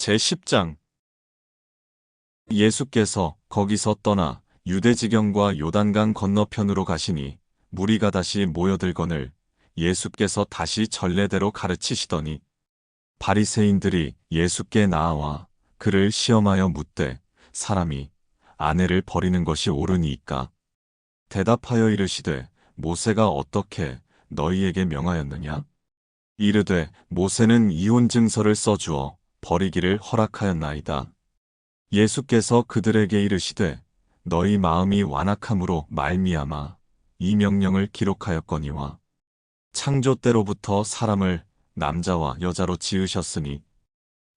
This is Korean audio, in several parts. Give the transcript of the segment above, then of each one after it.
제10장 예수께서 거기서 떠나 유대지경과 요단강 건너편으로 가시니 무리가 다시 모여들거늘 예수께서 다시 전례대로 가르치시더니 바리새인들이 예수께 나아와 그를 시험하여 묻되 사람이 아내를 버리는 것이 옳으니이까 대답하여 이르시되 모세가 어떻게 너희에게 명하였느냐? 이르되 모세는 이혼 증서를 써주어 버리기를 허락하였나이다. 예수께서 그들에게 이르시되 너희 마음이 완악함으로 말미암아 이 명령을 기록하였거니와 창조 때로부터 사람을 남자와 여자로 지으셨으니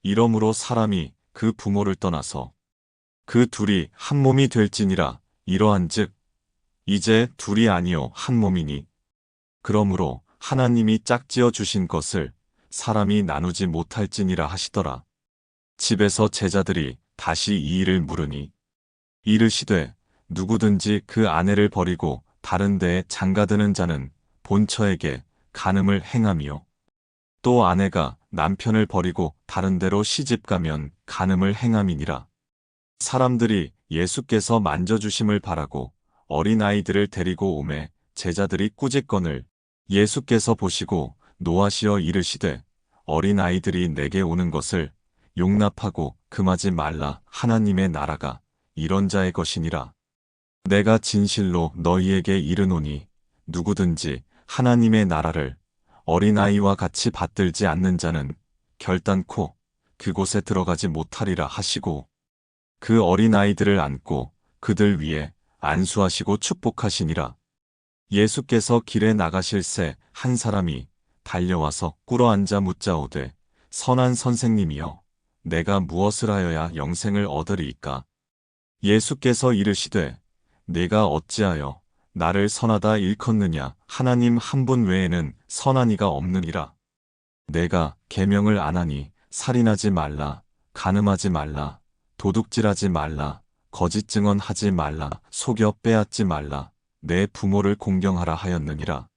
이러므로 사람이 그 부모를 떠나서 그 둘이 한 몸이 될지니라. 이러한즉 이제 둘이 아니요 한 몸이니 그러므로 하나님이 짝지어 주신 것을 사람이 나누지 못할지니라 하시더라. 집에서 제자들이 다시 이 일을 물으니 이르시되 누구든지 그 아내를 버리고 다른 데에 장가드는 자는 본처에게 간음을 행하며 또 아내가 남편을 버리고 다른 데로 시집가면 간음을 행함이니라. 사람들이 예수께서 만져주심을 바라고 어린아이들을 데리고 오매 제자들이 꾸짖거늘 예수께서 보시고 노하시어 이르시되 어린아이들이 내게 오는 것을 용납하고 금하지 말라. 하나님의 나라가 이런 자의 것이니라. 내가 진실로 너희에게 이르노니 누구든지 하나님의 나라를 어린아이와 같이 받들지 않는 자는 결단코 그곳에 들어가지 못하리라 하시고 그 어린아이들을 안고 그들 위에 안수하시고 축복하시니라. 예수께서 길에 나가실새 한 사람이 달려와서 꿇어앉아 묻자오되 선한 선생님이여 내가 무엇을 하여야 영생을 얻으리이까? 예수께서 이르시되 네가 어찌하여 나를 선하다 일컫느냐? 하나님 한 분 외에는 선한 이가 없느니라. 내가 계명을 안 하니 살인하지 말라, 간음하지 말라, 도둑질하지 말라, 거짓 증언하지 말라, 속여 빼앗지 말라, 내 부모를 공경하라 하였느니라.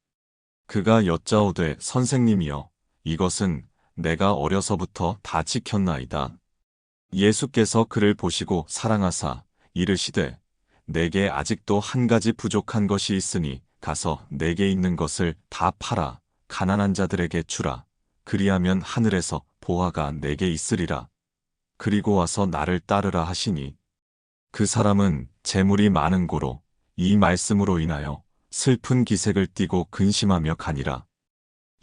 그가 여짜오되 선생님이여 이것은 내가 어려서부터 다 지켰나이다. 예수께서 그를 보시고 사랑하사 이르시되 내게 아직도 한 가지 부족한 것이 있으니 가서 내게 있는 것을 다 팔아 가난한 자들에게 주라. 그리하면 하늘에서 보화가 내게 있으리라. 그리고 와서 나를 따르라 하시니 그 사람은 재물이 많은 고로 이 말씀으로 인하여 슬픈 기색을 띠고 근심하며 가니라.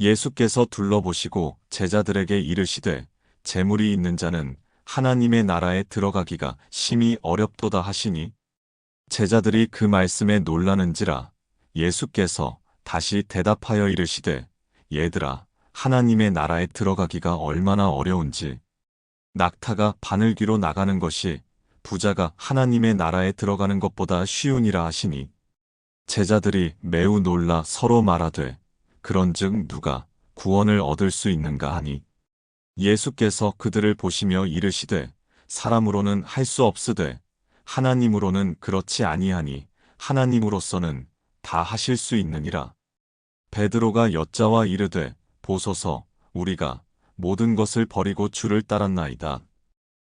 예수께서 둘러보시고 제자들에게 이르시되 재물이 있는 자는 하나님의 나라에 들어가기가 심히 어렵도다 하시니 제자들이 그 말씀에 놀라는지라. 예수께서 다시 대답하여 이르시되 얘들아 하나님의 나라에 들어가기가 얼마나 어려운지 낙타가 바늘귀로 나가는 것이 부자가 하나님의 나라에 들어가는 것보다 쉬우니라 하시니 제자들이 매우 놀라 서로 말하되 그런즉 누가 구원을 얻을 수 있는가 하니 예수께서 그들을 보시며 이르시되 사람으로는 할 수 없으되 하나님으로는 그렇지 아니하니 하나님으로서는 다 하실 수 있느니라. 베드로가 여짜와 이르되 보소서 우리가 모든 것을 버리고 주를 따랐나이다.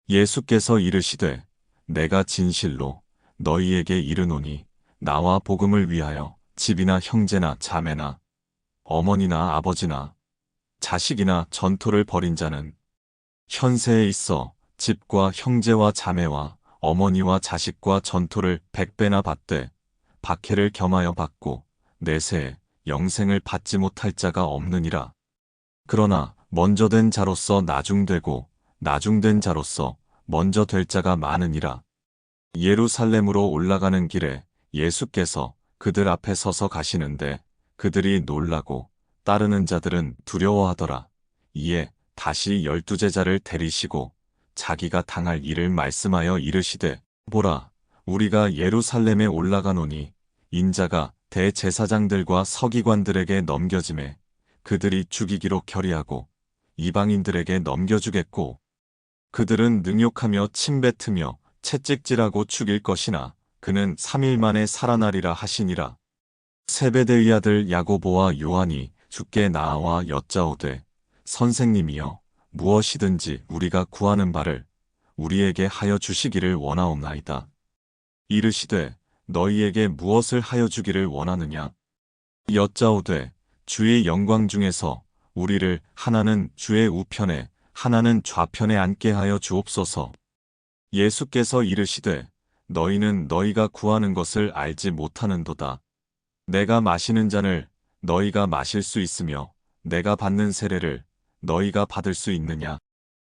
예수께서 이르시되 내가 진실로 너희에게 이르노니 나와 복음을 위하여 집이나 형제나 자매나 어머니나 아버지나 자식이나 전토를 벌인 자는 현세에 있어 집과 형제와 자매와 어머니와 자식과 전토를 100배나 받되 박해를 겸하여 받고 내세에 영생을 받지 못할 자가 없느니라. 그러나 먼저 된 자로서 나중되고 나중된 자로서 먼저 될 자가 많으니라. 예루살렘으로 올라가는 길에 예수께서 그들 앞에 서서 가시는데 그들이 놀라고 따르는 자들은 두려워하더라. 이에 다시 12제자를 데리시고 자기가 당할 일을 말씀하여 이르시되 보라 우리가 예루살렘에 올라가노니 인자가 대제사장들과 서기관들에게 넘겨짐에 그들이 죽이기로 결의하고 이방인들에게 넘겨주겠고 그들은 능욕하며 침뱉으며 채찍질하고 죽일 것이나 그는 3일 만에 살아나리라 하시니라. 세베대의 아들 야고보와 요한이 주께 나와 여짜오되 선생님이여 무엇이든지 우리가 구하는 바를 우리에게 하여 주시기를 원하옵나이다. 이르시되 너희에게 무엇을 하여 주기를 원하느냐? 여짜오되 주의 영광 중에서 우리를 하나는 주의 우편에 하나는 좌편에 앉게 하여 주옵소서. 예수께서 이르시되 너희는 너희가 구하는 것을 알지 못하는도다. 내가 마시는 잔을 너희가 마실 수 있으며 내가 받는 세례를 너희가 받을 수 있느냐?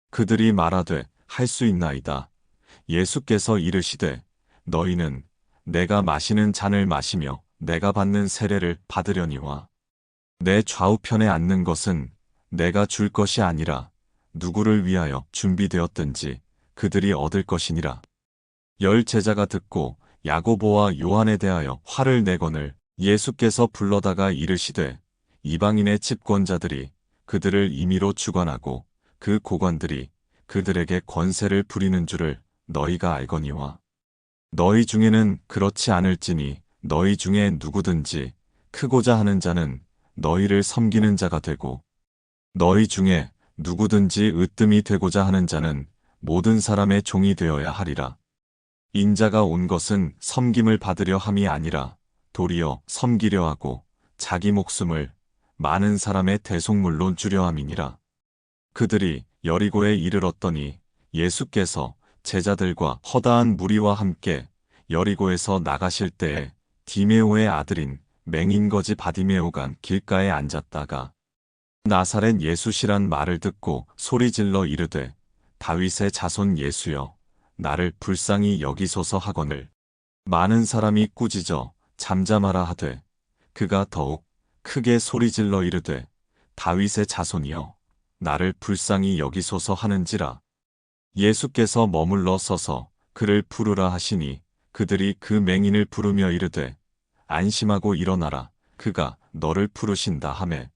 그들이 말하되 할 수 있나이다. 예수께서 이르시되 너희는 내가 마시는 잔을 마시며 내가 받는 세례를 받으려니와 내 좌우편에 앉는 것은 내가 줄 것이 아니라 누구를 위하여 준비되었든지 그들이 얻을 것이니라. 열 제자가 듣고 야고보와 요한에 대하여 화를 내거늘 예수께서 불러다가 이르시되 이방인의 집권자들이 그들을 임의로 주관하고 그 고관들이 그들에게 권세를 부리는 줄을 너희가 알거니와 너희 중에는 그렇지 않을지니 너희 중에 누구든지 크고자 하는 자는 너희를 섬기는 자가 되고 너희 중에 누구든지 으뜸이 되고자 하는 자는 모든 사람의 종이 되어야 하리라. 인자가 온 것은 섬김을 받으려 함이 아니라 도리어 섬기려 하고 자기 목숨을 많은 사람의 대속물로 주려 함이니라. 그들이 여리고에 이르렀더니 예수께서 제자들과 허다한 무리와 함께 여리고에서 나가실 때에 디메오의 아들인 맹인거지 바디메오가 길가에 앉았다가 나사렛 예수시란 말을 듣고 소리질러 이르되 다윗의 자손 예수여 나를 불쌍히 여기소서 하거늘 많은 사람이 꾸짖어 잠잠하라 하되 그가 더욱 크게 소리질러 이르되 다윗의 자손이여 나를 불쌍히 여기소서 하는지라. 예수께서 머물러 서서 그를 부르라 하시니 그들이 그 맹인을 부르며 이르되 안심하고 일어나라 그가 너를 부르신다 하매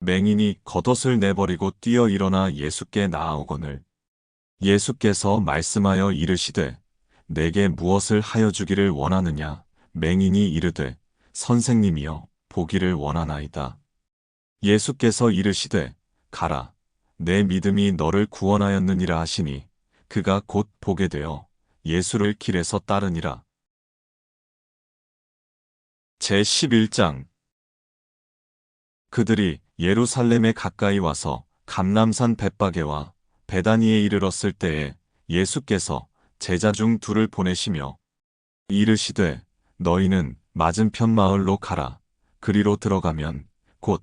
맹인이 겉옷을 내버리고 뛰어 일어나 예수께 나아오거늘 예수께서 말씀하여 이르시되 내게 무엇을 하여 주기를 원하느냐? 맹인이 이르되 선생님이여 보기를 원하나이다. 예수께서 이르시되 가라 내 믿음이 너를 구원하였느니라 하시니 그가 곧 보게 되어 예수를 길에서 따르니라. 제11장 그들이 예루살렘에 가까이 와서 감람산 벳바게와 베다니에 이르렀을 때에 예수께서 제자 중 둘을 보내시며 이르시되 너희는 맞은편 마을로 가라. 그리로 들어가면 곧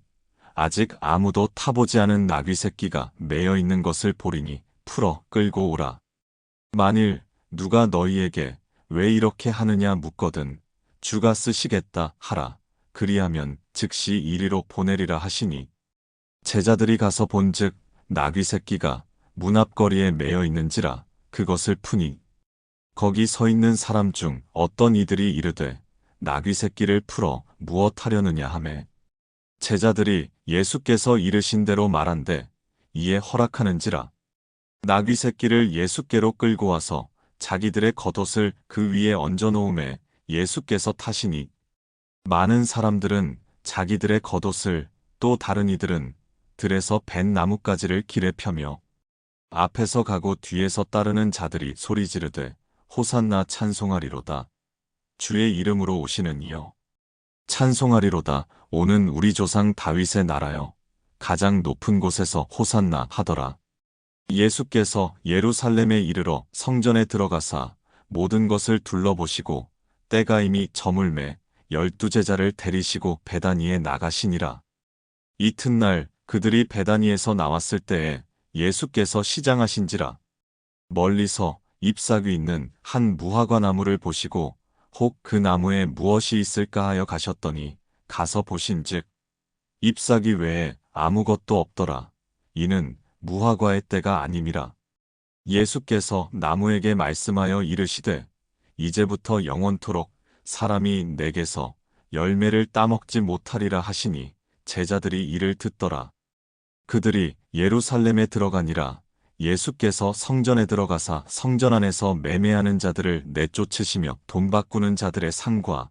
아직 아무도 타보지 않은 나귀 새끼가 매여 있는 것을 보리니 풀어 끌고 오라. 만일 누가 너희에게 왜 이렇게 하느냐 묻거든 주가 쓰시겠다 하라. 그리하면 즉시 이리로 보내리라 하시니 제자들이 가서 본즉 나귀 새끼가 문 앞거리에 매여 있는지라 그것을 푸니 거기 서 있는 사람 중 어떤 이들이 이르되 나귀 새끼를 풀어 무엇 하려느냐 하매 제자들이 예수께서 이르신 대로 말한대 이에 허락하는지라. 나귀 새끼를 예수께로 끌고 와서 자기들의 겉옷을 그 위에 얹어 놓음에 예수께서 타시니 많은 사람들은 자기들의 겉옷을 또 다른 이들은 들에서 벤 나뭇가지를 길에 펴며 앞에서 가고 뒤에서 따르는 자들이 소리 지르되 호산나 찬송하리로다. 주의 이름으로 오시는 이여 찬송하리로다. 오는 우리 조상 다윗의 나라여 가장 높은 곳에서 호산나 하더라. 예수께서 예루살렘에 이르러 성전에 들어가사 모든 것을 둘러보시고 때가 이미 저물매 12제자를 데리시고 베다니에 나가시니라. 이튿날 그들이 베다니에서 나왔을 때에 예수께서 시장하신지라. 멀리서 잎사귀 있는 한 무화과 나무를 보시고 혹 그 나무에 무엇이 있을까 하여 가셨더니 가서 보신즉 잎사귀 외에 아무것도 없더라. 이는 무화과의 때가 아님이라. 예수께서 나무에게 말씀하여 이르시되 이제부터 영원토록 사람이 내게서 열매를 따먹지 못하리라 하시니 제자들이 이를 듣더라. 그들이 예루살렘에 들어가니라. 예수께서 성전에 들어가사 성전 안에서 매매하는 자들을 내쫓으시며 돈 바꾸는 자들의 상과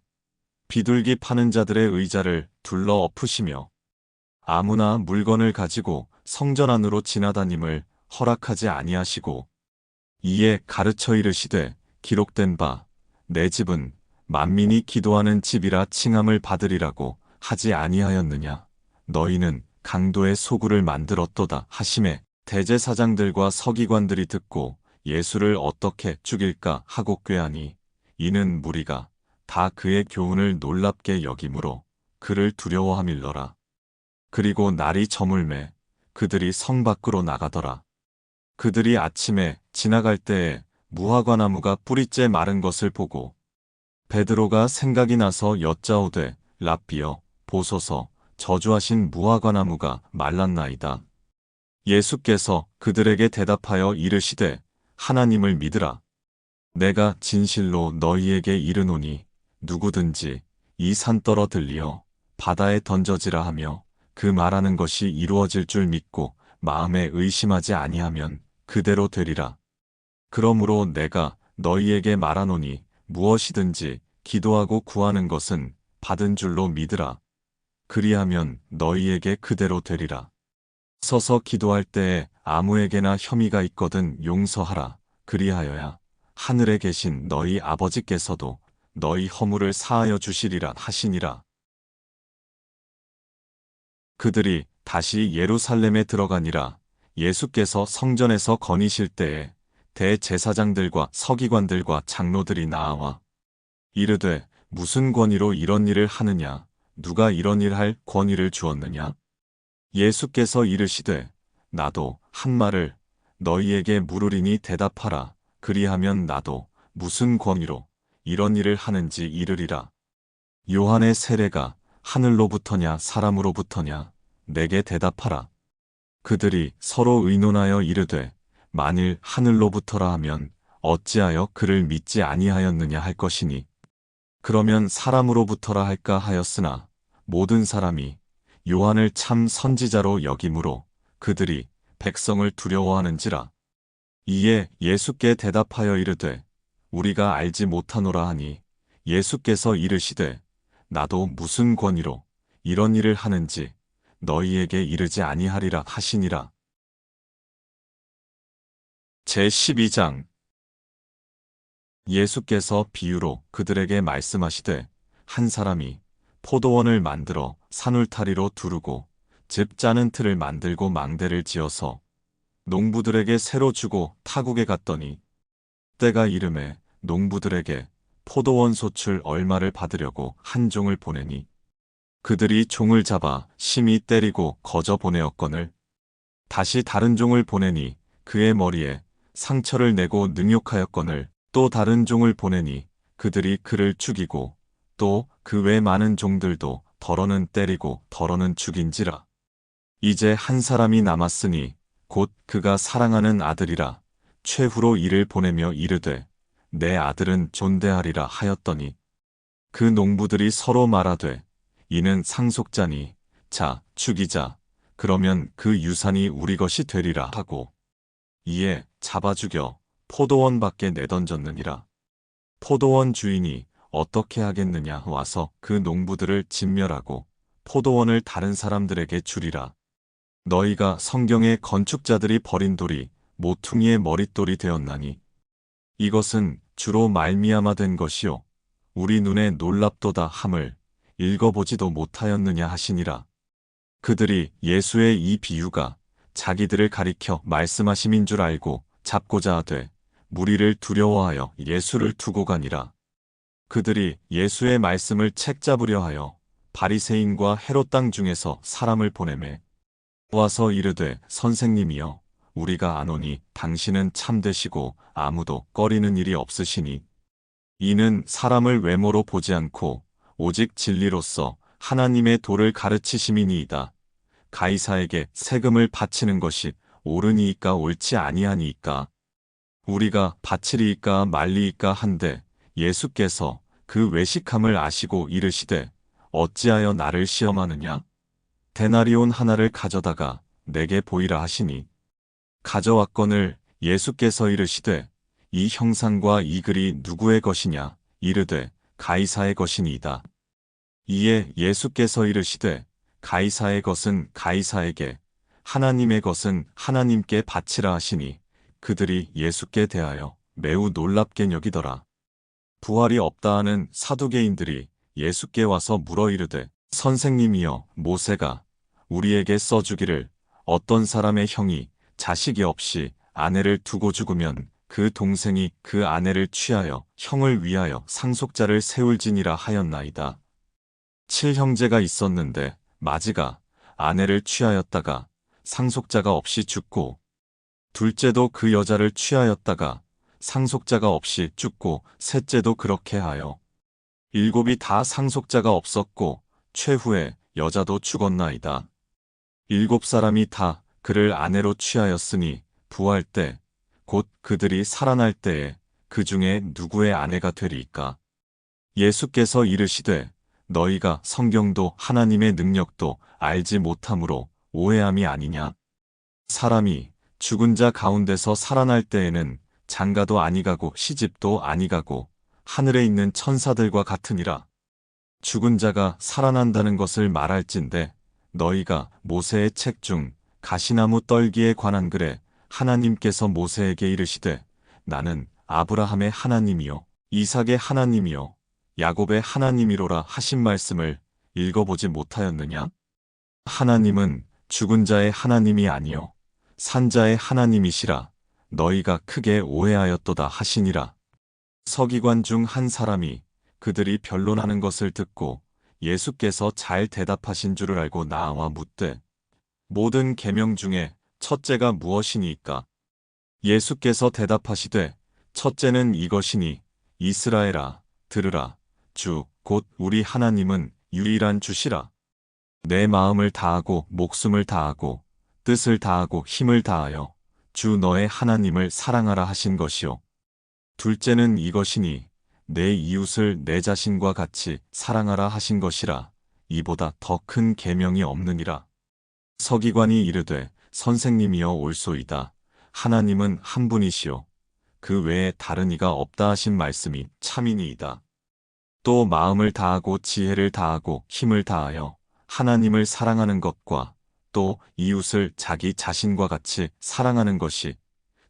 비둘기 파는 자들의 의자를 둘러 엎으시며 아무나 물건을 가지고 성전 안으로 지나다님을 허락하지 아니하시고 이에 가르쳐 이르시되 기록된 바 내 집은 만민이 기도하는 집이라 칭함을 받으리라고 하지 아니하였느냐. 너희는 강도의 소굴을 만들었도다 하시매 대제사장들과 서기관들이 듣고 예수를 어떻게 죽일까 하고 꾀하니 이는 무리가 다 그의 교훈을 놀랍게 여김으로 그를 두려워함일러라. 그리고 날이 저물매 그들이 성 밖으로 나가더라. 그들이 아침에 지나갈 때에 무화과나무가 뿌리째 마른 것을 보고 베드로가 생각이 나서 여짜오되 랍비여 보소서 저주하신 무화과나무가 말랐나이다. 예수께서 그들에게 대답하여 이르시되 하나님을 믿으라. 내가 진실로 너희에게 이르노니 누구든지 이 산더러 들리어 바다에 던져지라 하며 그 말하는 것이 이루어질 줄 믿고 마음에 의심하지 아니하면 그대로 되리라. 그러므로 내가 너희에게 말하노니 무엇이든지 기도하고 구하는 것은 받은 줄로 믿으라. 그리하면 너희에게 그대로 되리라. 서서 기도할 때에 아무에게나 혐의가 있거든 용서하라. 그리하여야 하늘에 계신 너희 아버지께서도 너희 허물을 사하여 주시리라 하시니라. 그들이 다시 예루살렘에 들어가니라. 예수께서 성전에서 거니실 때에 대제사장들과 서기관들과 장로들이 나와 이르되 무슨 권위로 이런 일을 하느냐? 누가 이런 일 할 권위를 주었느냐? 예수께서 이르시되 나도 한 말을 너희에게 물으리니 대답하라. 그리하면 나도 무슨 권위로 이런 일을 하는지 이르리라. 요한의 세례가 하늘로부터냐 사람으로부터냐? 내게 대답하라. 그들이 서로 의논하여 이르되 만일 하늘로부터라 하면 어찌하여 그를 믿지 아니하였느냐 할 것이니 그러면 사람으로부터라 할까 하였으나 모든 사람이 요한을 참 선지자로 여김으로 그들이 백성을 두려워하는지라. 이에 예수께 대답하여 이르되 우리가 알지 못하노라 하니 예수께서 이르시되 나도 무슨 권위로 이런 일을 하는지 너희에게 이르지 아니하리라 하시니라. 제12장 예수께서 비유로 그들에게 말씀하시되 한 사람이 포도원을 만들어 산울타리로 두르고 즙 짜는 틀을 만들고 망대를 지어서 농부들에게 새로 주고 타국에 갔더니 때가 이름에 농부들에게 포도원 소출 얼마를 받으려고 한 종을 보내니 그들이 종을 잡아 심히 때리고 거저 보내었거늘 다시 다른 종을 보내니 그의 머리에 상처를 내고 능욕하였거늘 또 다른 종을 보내니 그들이 그를 죽이고 또 그 외 많은 종들도 더러는 때리고 더러는 죽인지라. 이제 한 사람이 남았으니 곧 그가 사랑하는 아들이라. 최후로 이를 보내며 이르되 내 아들은 존대하리라 하였더니 그 농부들이 서로 말하되 이는 상속자니 자 죽이자. 그러면 그 유산이 우리 것이 되리라 하고 이에 잡아 죽여 포도원 밖에 내던졌느니라. 포도원 주인이 어떻게 하겠느냐 와서 그 농부들을 진멸하고 포도원을 다른 사람들에게 주리라. 너희가 성경의 건축자들이 버린 돌이 모퉁이의 머릿돌이 되었나니 이것은 주로 말미암아 된 것이요 우리 눈에 놀랍도다 함을 읽어보지도 못하였느냐 하시니라. 그들이 예수의 이 비유가 자기들을 가리켜 말씀하심인 줄 알고 잡고자 하되 무리를 두려워하여 예수를 두고 가니라. 그들이 예수의 말씀을 책잡으려 하여 바리새인과 헤롯 땅 중에서 사람을 보내매 와서 이르되 선생님이여 우리가 아노니 당신은 참되시고 아무도 꺼리는 일이 없으시니 이는 사람을 외모로 보지 않고 오직 진리로서 하나님의 도를 가르치심이니이다. 가이사에게 세금을 바치는 것이 옳으니이까 옳지 아니하니이까 우리가 바치리이까 말리이까 한데 예수께서 그 외식함을 아시고 이르시되 어찌하여 나를 시험하느냐? 데나리온 하나를 가져다가 내게 보이라 하시니 가져왔거늘 예수께서 이르시되 이 형상과 이 글이 누구의 것이냐? 이르되 가이사의 것이니이다. 이에 예수께서 이르시되 가이사의 것은 가이사에게, 하나님의 것은 하나님께 바치라 하시니 그들이 예수께 대하여 매우 놀랍게 여기더라. 부활이 없다 하는 사두개인들이 예수께 와서 물어 이르되, 선생님이여, 모세가 우리에게 써주기를 어떤 사람의 형이 자식이 없이 아내를 두고 죽으면 그 동생이 그 아내를 취하여 형을 위하여 상속자를 세울지니라 하였나이다. 7형제가 있었는데 마지가 아내를 취하였다가 상속자가 없이 죽고, 둘째도 그 여자를 취하였다가 상속자가 없이 죽고, 셋째도 그렇게 하여 일곱이 다 상속자가 없었고 최후에 여자도 죽었나이다. 7사람이 다 그를 아내로 취하였으니 부활 때 곧 그들이 살아날 때에 그 중에 누구의 아내가 되리이까? 예수께서 이르시되, 너희가 성경도 하나님의 능력도 알지 못함으로 오해함이 아니냐? 사람이 죽은 자 가운데서 살아날 때에는 장가도 아니가고 시집도 아니가고 하늘에 있는 천사들과 같으니라. 죽은 자가 살아난다는 것을 말할진대 너희가 모세의 책 중 가시나무 떨기에 관한 글에 하나님께서 모세에게 이르시되, 나는 아브라함의 하나님이요 이삭의 하나님이요 야곱의 하나님이로라 하신 말씀을 읽어보지 못하였느냐? 하나님은 죽은 자의 하나님이 아니요 산 자의 하나님이시라. 너희가 크게 오해하였도다 하시니라. 서기관 중 한 사람이 그들이 변론하는 것을 듣고 예수께서 잘 대답하신 줄을 알고 나와 묻되, 모든 계명 중에 첫째가 무엇이니까? 예수께서 대답하시되, 첫째는 이것이니 이스라엘아 들으라. 주 곧 우리 하나님은 유일한 주시라. 내 마음을 다하고 목숨을 다하고 뜻을 다하고 힘을 다하여 주 너의 하나님을 사랑하라 하신 것이요. 둘째는 이것이니 내 이웃을 내 자신과 같이 사랑하라 하신 것이라. 이보다 더 큰 계명이 없느니라. 서기관이 이르되, 선생님이여 옳소이다. 하나님은 한 분이시요 그 외에 다른 이가 없다 하신 말씀이 참이니이다. 또 마음을 다하고 지혜를 다하고 힘을 다하여 하나님을 사랑하는 것과 또 이웃을 자기 자신과 같이 사랑하는 것이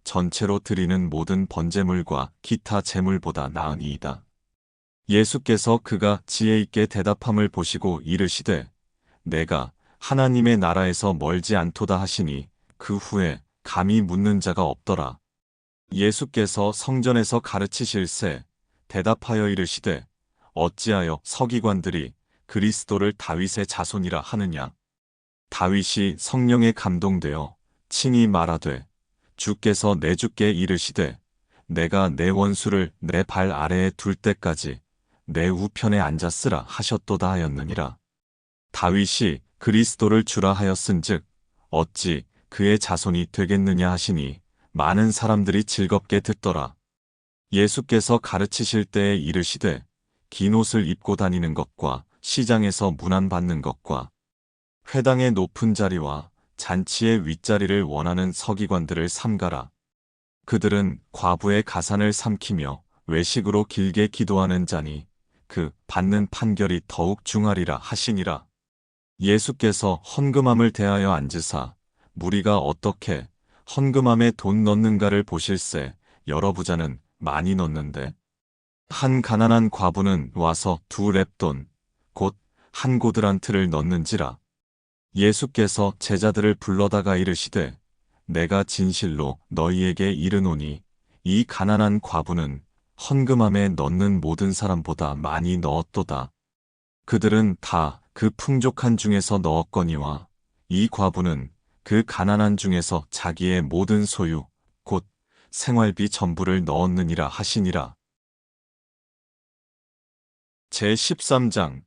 전체로 드리는 모든 번제물과 기타 제물보다 나으니이다. 예수께서 그가 지혜 있게 대답함을 보시고 이르시되, 내가 하나님의 나라에서 멀지 않도다 하시니 그 후에 감히 묻는 자가 없더라. 예수께서 성전에서 가르치실새 대답하여 이르시되, 어찌하여 서기관들이 그리스도를 다윗의 자손이라 하느냐? 다윗이 성령에 감동되어 친히 말하되, 주께서 내 주께 이르시되, 내가 내 원수를 내 발 아래에 둘 때까지 내 우편에 앉았으라 하셨도다 하였느니라. 다윗이 그리스도를 주라 하였은즉 어찌 그의 자손이 되겠느냐 하시니 많은 사람들이 즐겁게 듣더라. 예수께서 가르치실 때에 이르시되, 긴 옷을 입고 다니는 것과 시장에서 문안받는 것과 회당의 높은 자리와 잔치의 윗자리를 원하는 서기관들을 삼가라. 그들은 과부의 가산을 삼키며 외식으로 길게 기도하는 자니 그 받는 판결이 더욱 중하리라 하시니라. 예수께서 헌금함을 대하여 앉으사 무리가 어떻게 헌금함에 돈 넣는가를 보실새 여러 부자는 많이 넣는데 한 가난한 과부는 와서 2렙돈 곧 한 고드란트를 넣는지라. 예수께서 제자들을 불러다가 이르시되, 내가 진실로 너희에게 이르노니 이 가난한 과부는 헌금함에 넣는 모든 사람보다 많이 넣었도다. 그들은 다 그 풍족한 중에서 넣었거니와 이 과부는 그 가난한 중에서 자기의 모든 소유 곧 생활비 전부를 넣었느니라 하시니라. 제13장.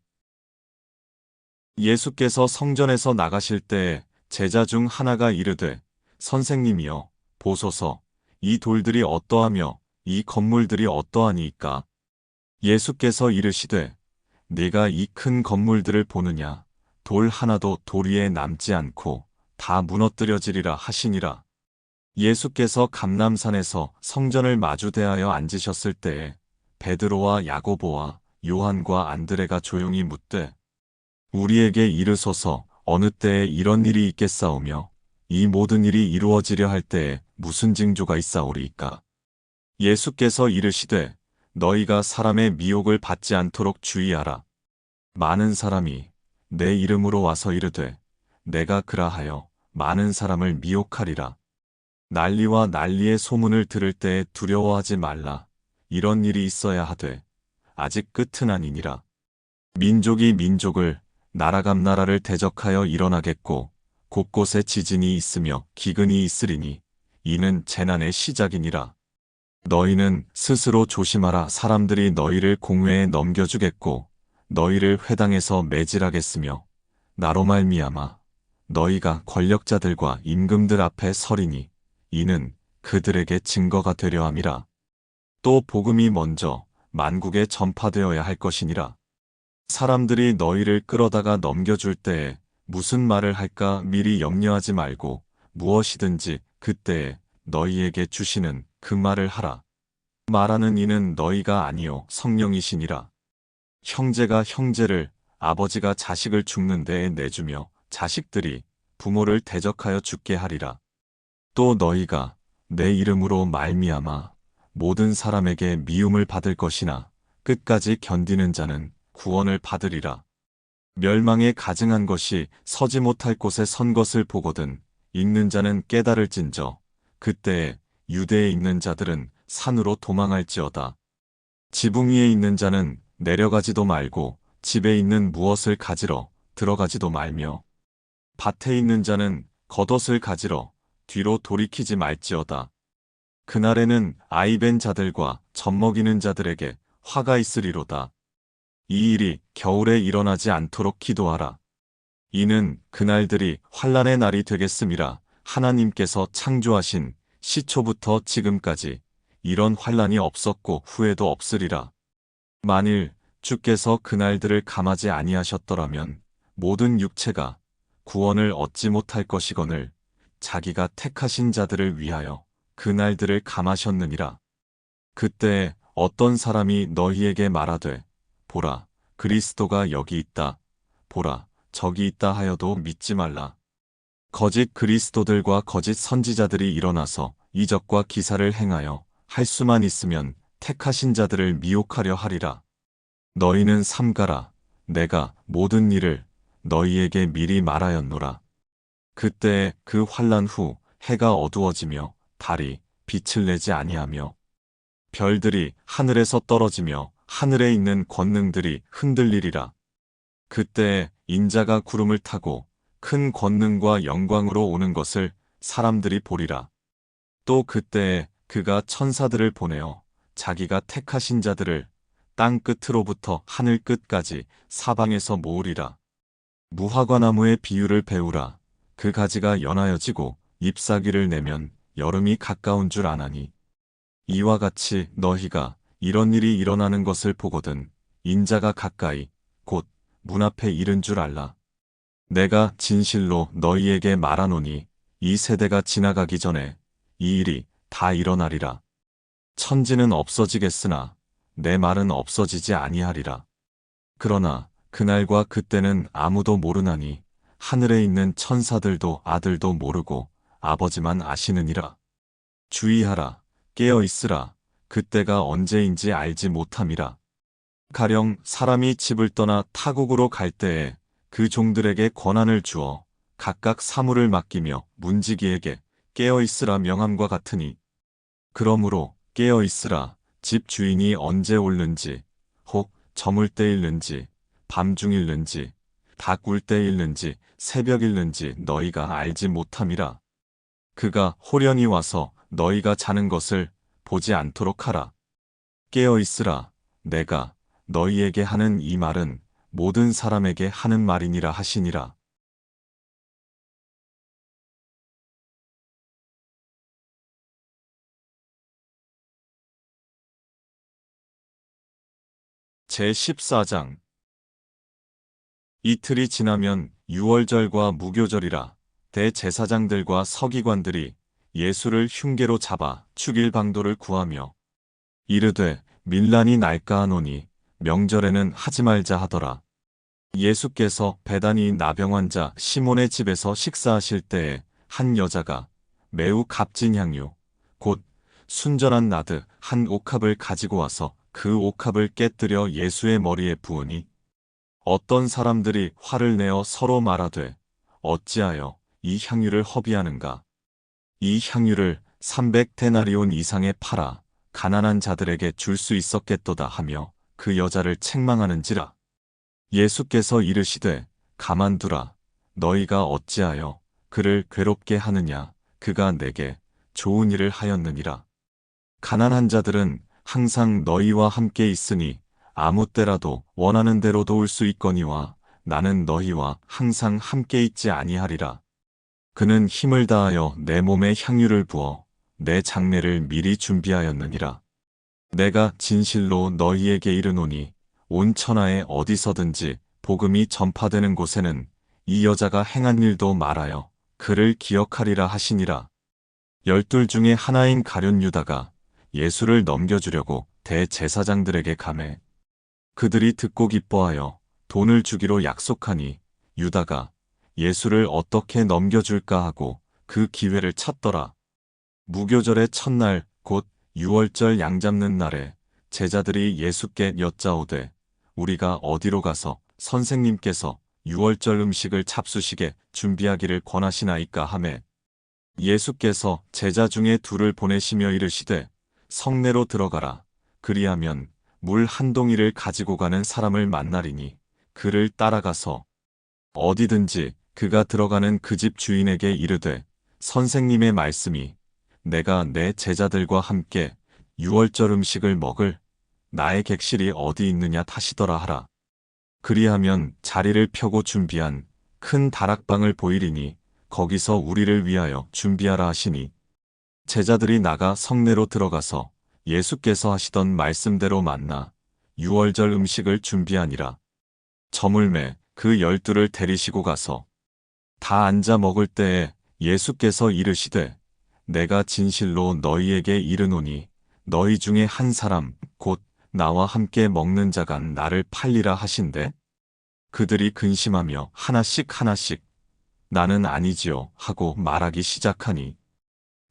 예수께서 성전에서 나가실 때에 제자 중 하나가 이르되, 선생님이여 보소서, 이 돌들이 어떠하며 이 건물들이 어떠하니이까? 예수께서 이르시되, 네가 이 큰 건물들을 보느냐? 돌 하나도 돌 위에 남지 않고 다 무너뜨려지리라 하시니라. 예수께서 감람산에서 성전을 마주 대하여 앉으셨을 때에 베드로와 야고보와 요한과 안드레가 조용히 묻되, 우리에게 이르소서, 어느 때에 이런 일이 있겠사오며 이 모든 일이 이루어지려 할 때에 무슨 징조가 있사오리이까. 예수께서 이르시되 너희가 사람의 미혹을 받지 않도록 주의하라. 많은 사람이 내 이름으로 와서 이르되 내가 그라하여 많은 사람을 미혹하리라. 난리와 난리의 소문을 들을 때에 두려워하지 말라. 이런 일이 있어야 하되 아직 끝은 아니니라. 민족이 민족을 나라가 나라를 대적하여 일어나겠고 곳곳에 지진이 있으며 기근이 있으리니 이는 재난의 시작이니라. 너희는 스스로 조심하라. 사람들이 너희를 공회에 넘겨주겠고 너희를 회당에서 매질하겠으며 나로 말미암아 너희가 권력자들과 임금들 앞에 서리니 이는 그들에게 증거가 되려 함이라. 또 복음이 먼저 만국에 전파되어야 할 것이니라. 사람들이 너희를 끌어다가 넘겨줄 때에 무슨 말을 할까 미리 염려하지 말고 무엇이든지 그때에 너희에게 주시는 그 말을 하라. 말하는 이는 너희가 아니요 성령이시니라. 형제가 형제를 아버지가 자식을 죽는 데에 내주며 자식들이 부모를 대적하여 죽게 하리라. 또 너희가 내 이름으로 말미암아 모든 사람에게 미움을 받을 것이나 끝까지 견디는 자는 구원을 받으리라. 멸망에 가증한 것이 서지 못할 곳에 선 것을 보거든 읽는 자는 깨달을진저 그때에 유대에 있는 자들은 산으로 도망할지어다. 지붕 위에 있는 자는 내려가지도 말고 집에 있는 무엇을 가지러 들어가지도 말며 밭에 있는 자는 겉옷을 가지러 뒤로 돌이키지 말지어다. 그날에는 아이벤 자들과 젖먹이는 자들에게 화가 있으리로다. 이 일이 겨울에 일어나지 않도록 기도하라. 이는 그날들이 환난의 날이 되겠음이라. 하나님께서 창조하신 시초부터 지금까지 이런 환난이 없었고 후에도 없으리라. 만일 주께서 그날들을 감하지 아니하셨더라면 모든 육체가 구원을 얻지 못할 것이거늘 자기가 택하신 자들을 위하여 그날들을 감하셨느니라. 그때에 어떤 사람이 너희에게 말하되 보라 그리스도가 여기 있다 보라 저기 있다 하여도 믿지 말라. 거짓 그리스도들과 거짓 선지자들이 일어나서 이적과 기사를 행하여 할 수만 있으면 택하신 자들을 미혹하려 하리라. 너희는 삼가라. 내가 모든 일을 너희에게 미리 말하였노라. 그때에 그 환난 후 해가 어두워지며 달이 빛을 내지 아니하며 별들이 하늘에서 떨어지며 하늘에 있는 권능들이 흔들리리라. 그때에 인자가 구름을 타고 큰 권능과 영광으로 오는 것을 사람들이 보리라. 또 그때에 그가 천사들을 보내어 자기가 택하신 자들을 땅 끝으로부터 하늘 끝까지 사방에서 모으리라. 무화과나무의 비유를 배우라. 그 가지가 연하여지고 잎사귀를 내면 여름이 가까운 줄 아나니 이와 같이 너희가 이런 일이 일어나는 것을 보거든 인자가 가까이 곧 문 앞에 이른 줄 알라. 내가 진실로 너희에게 말하노니 이 세대가 지나가기 전에 이 일이 다 일어나리라. 천지는 없어지겠으나 내 말은 없어지지 아니하리라. 그러나 그날과 그때는 아무도 모르나니 하늘에 있는 천사들도 아들도 모르고 아버지만 아시느니라. 주의하라. 깨어 있으라. 그때가 언제인지 알지 못함이라. 가령 사람이 집을 떠나 타국으로 갈 때에 그 종들에게 권한을 주어 각각 사물을 맡기며 문지기에게 깨어 있으라 명함과 같으니 그러므로 깨어 있으라. 집 주인이 언제 올는지 혹 저물 때 일는지 밤중 일는지 닭 울 때 일는지 새벽 일는지 너희가 알지 못함이라. 그가 호련히 와서 너희가 자는 것을 보지 않도록 하라. 깨어 있으라. 내가 너희에게 하는 이 말은 모든 사람에게 하는 말이니라 하시니라. 제14장 이틀이 지나면 유월절과 무교절이라. 대제사장들과 서기관들이 예수를 흉계로 잡아 죽일 방도를 구하며 이르되 밀란이 날까 하노니 명절에는 하지 말자 하더라. 예수께서 베다니 나병 환자 시몬의 집에서 식사하실 때에 한 여자가 매우 값진 향유, 곧 순전한 나드 한 옥합을 가지고 와서 그 옥합을 깨뜨려 예수의 머리에 부으니 어떤 사람들이 화를 내어 서로 말하되 어찌하여 이 향유를 허비하는가? 이 향유를 300데나리온 이상에 팔아 가난한 자들에게 줄 수 있었겠도다 하며 그 여자를 책망하는지라. 예수께서 이르시되 가만두라. 너희가 어찌하여 그를 괴롭게 하느냐? 그가 내게 좋은 일을 하였느니라. 가난한 자들은 항상 너희와 함께 있으니 아무 때라도 원하는 대로 도울 수 있거니와 나는 너희와 항상 함께 있지 아니하리라. 그는 힘을 다하여 내 몸에 향유를 부어 내 장례를 미리 준비하였느니라. 내가 진실로 너희에게 이르노니 온 천하에 어디서든지 복음이 전파되는 곳에는 이 여자가 행한 일도 말하여 그를 기억하리라 하시니라. 12 중에 하나인 가룟 유다가 예수를 넘겨주려고 대제사장들에게 가매 그들이 듣고 기뻐하여 돈을 주기로 약속하니 유다가 예수를 어떻게 넘겨줄까 하고 그 기회를 찾더라. 무교절의 첫날 곧 유월절 양 잡는 날에 제자들이 예수께 여짜오되 우리가 어디로 가서 선생님께서 유월절 음식을 잡수시게 준비하기를 권하시나이까 하매 예수께서 제자 중에 둘을 보내시며 이르시되 성내로 들어가라. 그리하면 물 한 동이를 가지고 가는 사람을 만나리니 그를 따라가서 어디든지 그가 들어가는 그 집 주인에게 이르되 선생님의 말씀이 내가 내 제자들과 함께 유월절 음식을 먹을 나의 객실이 어디 있느냐 타시더라 하라. 그리하면 자리를 펴고 준비한 큰 다락방을 보이리니 거기서 우리를 위하여 준비하라 하시니 제자들이 나가 성내로 들어가서 예수께서 하시던 말씀대로 만나 유월절 음식을 준비하니라. 저물매 그 12를 데리시고 가서 다 앉아 먹을 때에 예수께서 이르시되 내가 진실로 너희에게 이르노니 너희 중에 한 사람 곧 나와 함께 먹는 자가 나를 팔리라 하신대. 그들이 근심하며 하나씩 하나씩 나는 아니지요 하고 말하기 시작하니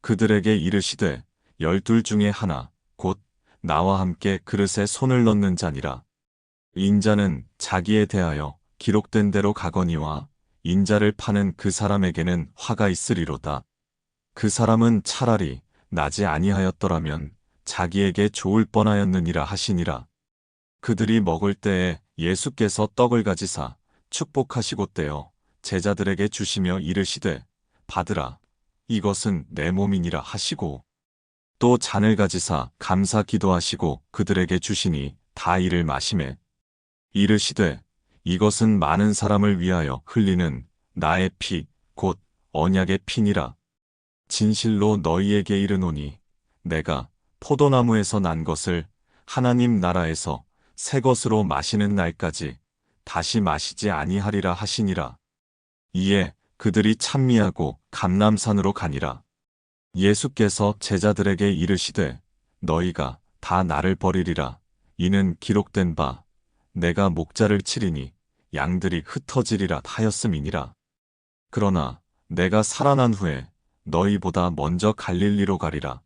그들에게 이르시되 12 중에 하나 곧 나와 함께 그릇에 손을 넣는 자니라. 인자는 자기에 대하여 기록된 대로 가거니와 인자를 파는 그 사람에게는 화가 있으리로다. 그 사람은 차라리 나지 아니하였더라면 자기에게 좋을 뻔하였느니라 하시니라. 그들이 먹을 때에 예수께서 떡을 가지사 축복하시고 떼어 제자들에게 주시며 이르시되 받으라. 이것은 내 몸이니라 하시고 또 잔을 가지사 감사 기도하시고 그들에게 주시니 다 이를 마시매 이르시되 이것은 많은 사람을 위하여 흘리는 나의 피 곧 언약의 피니라. 진실로 너희에게 이르노니 내가 포도나무에서 난 것을 하나님 나라에서 새 것으로 마시는 날까지 다시 마시지 아니하리라 하시니라. 이에 그들이 찬미하고 감람산으로 가니라. 예수께서 제자들에게 이르시되 너희가 다 나를 버리리라. 이는 기록된 바 내가 목자를 치리니 양들이 흩어지리라 하였음이니라. 그러나 내가 살아난 후에 너희보다 먼저 갈릴리로 가리라.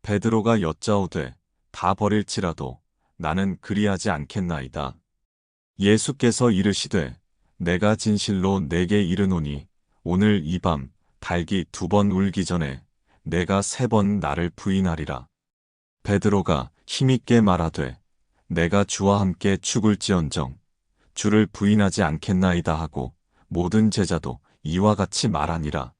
베드로가 여짜오되 다 버릴지라도 나는 그리하지 않겠나이다. 예수께서 이르시되 내가 진실로 내게 이르노니 오늘 이 밤 닭이 2번 울기 전에 내가 3번 나를 부인하리라. 베드로가 힘있게 말하되 내가 주와 함께 죽을지언정 주를 부인하지 않겠나이다 하고 모든 제자도 이와 같이 말하니라.